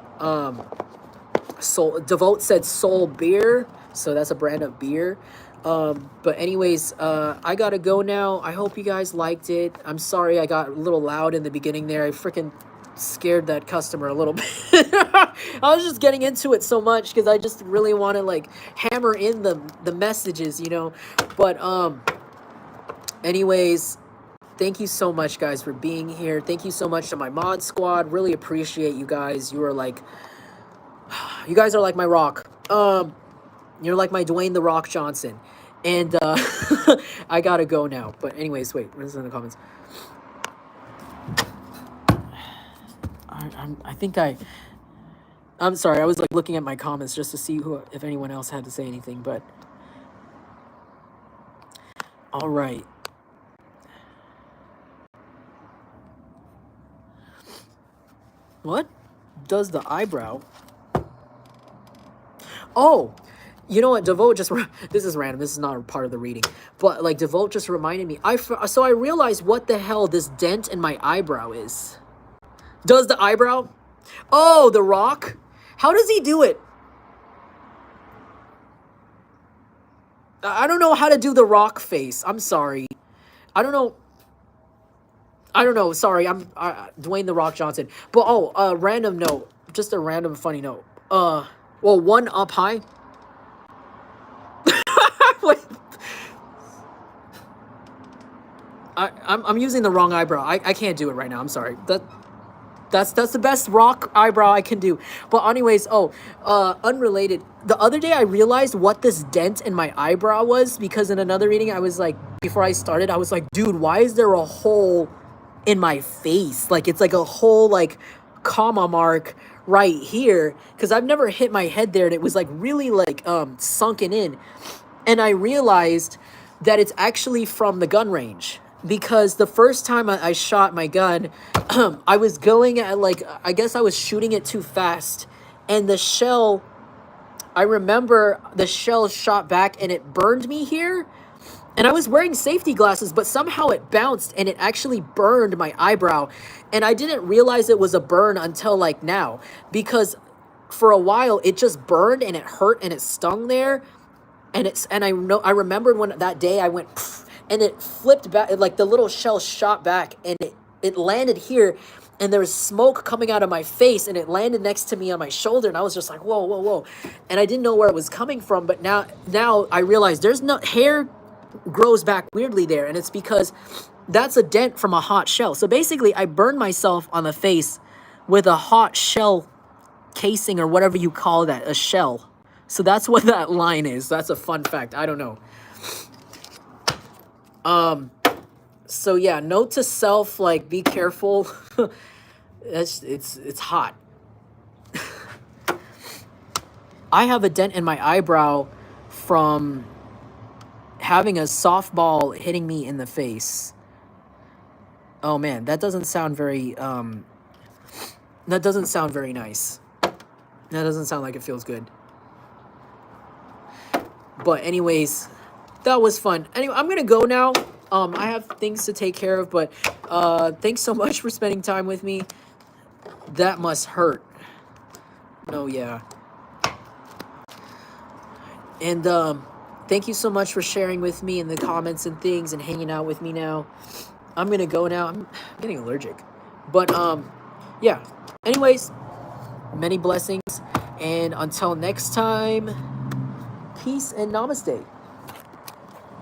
Devote said Soul Beer, so that's a brand of beer. But anyways, I gotta go now. I hope you guys liked it. I'm sorry I got a little loud in the beginning there. I freaking scared that customer a little bit. I was just getting into it so much because I just really want to like hammer in the messages, you know. But anyways, thank you so much, guys, for being here. Thank you so much to my mod squad. Really appreciate you guys. You guys are like my rock. You're like my Dwayne The Rock Johnson. And I gotta go now. But anyways, wait, what is in the comments? I'm sorry, I was like looking at my comments just to see if anyone else had to say anything, but all right. What does the eyebrow? Oh, you know what? Devote just this is random. This is not a part of the reading, but like Devote just reminded me. So I realized what the hell this dent in my eyebrow is. Does the eyebrow? Oh, The Rock. How does he do it? I don't know how to do the Rock face. I'm sorry. I don't know. Sorry, I'm Dwayne The Rock Johnson. But random note. Just a random funny note. Well, one up high. Wait. I'm using the wrong eyebrow. I can't do it right now. I'm sorry. That's the best Rock eyebrow I can do. But anyways, unrelated. The other day I realized what this dent in my eyebrow was, because in another reading I was like, before I started, I was like, dude, why is there a hole in my face? Like it's like a whole like comma mark right here, because I've never hit my head there and it was like really like sunken in. And I realized that it's actually from the gun range, because the first time I shot my gun, I was going at like, I guess I was shooting it too fast, and the shell, I remember the shell shot back and it burned me here, and I was wearing safety glasses, but somehow it bounced and it actually burned my eyebrow, and I didn't realize it was a burn until like now, because for a while it just burned and it hurt and it stung there. And I remembered when that day I went pff, and it flipped back, like the little shell shot back and it landed here, and there was smoke coming out of my face, and it landed next to me on my shoulder, and I was just like, whoa, whoa, whoa. And I didn't know where it was coming from, but now I realize there's no hair grows back weirdly there, and it's because that's a dent from a hot shell. So basically I burned myself on the face with a hot shell casing, or whatever you call that, a shell. So that's what that line is. That's a fun fact. I don't know. So yeah, note to self, like, be careful. It's hot. I have a dent in my eyebrow from having a softball hitting me in the face. Oh man, that doesn't sound very that doesn't sound very nice. That doesn't sound like it feels good. But anyways, that was fun. Anyway, I'm gonna go now. I have things to take care of, but thanks so much for spending time with me. That must hurt. Oh yeah. And thank you so much for sharing with me in the comments and things and hanging out with me now. I'm gonna go now. I'm getting allergic. But yeah. Anyways, many blessings, and until next time, peace and namaste.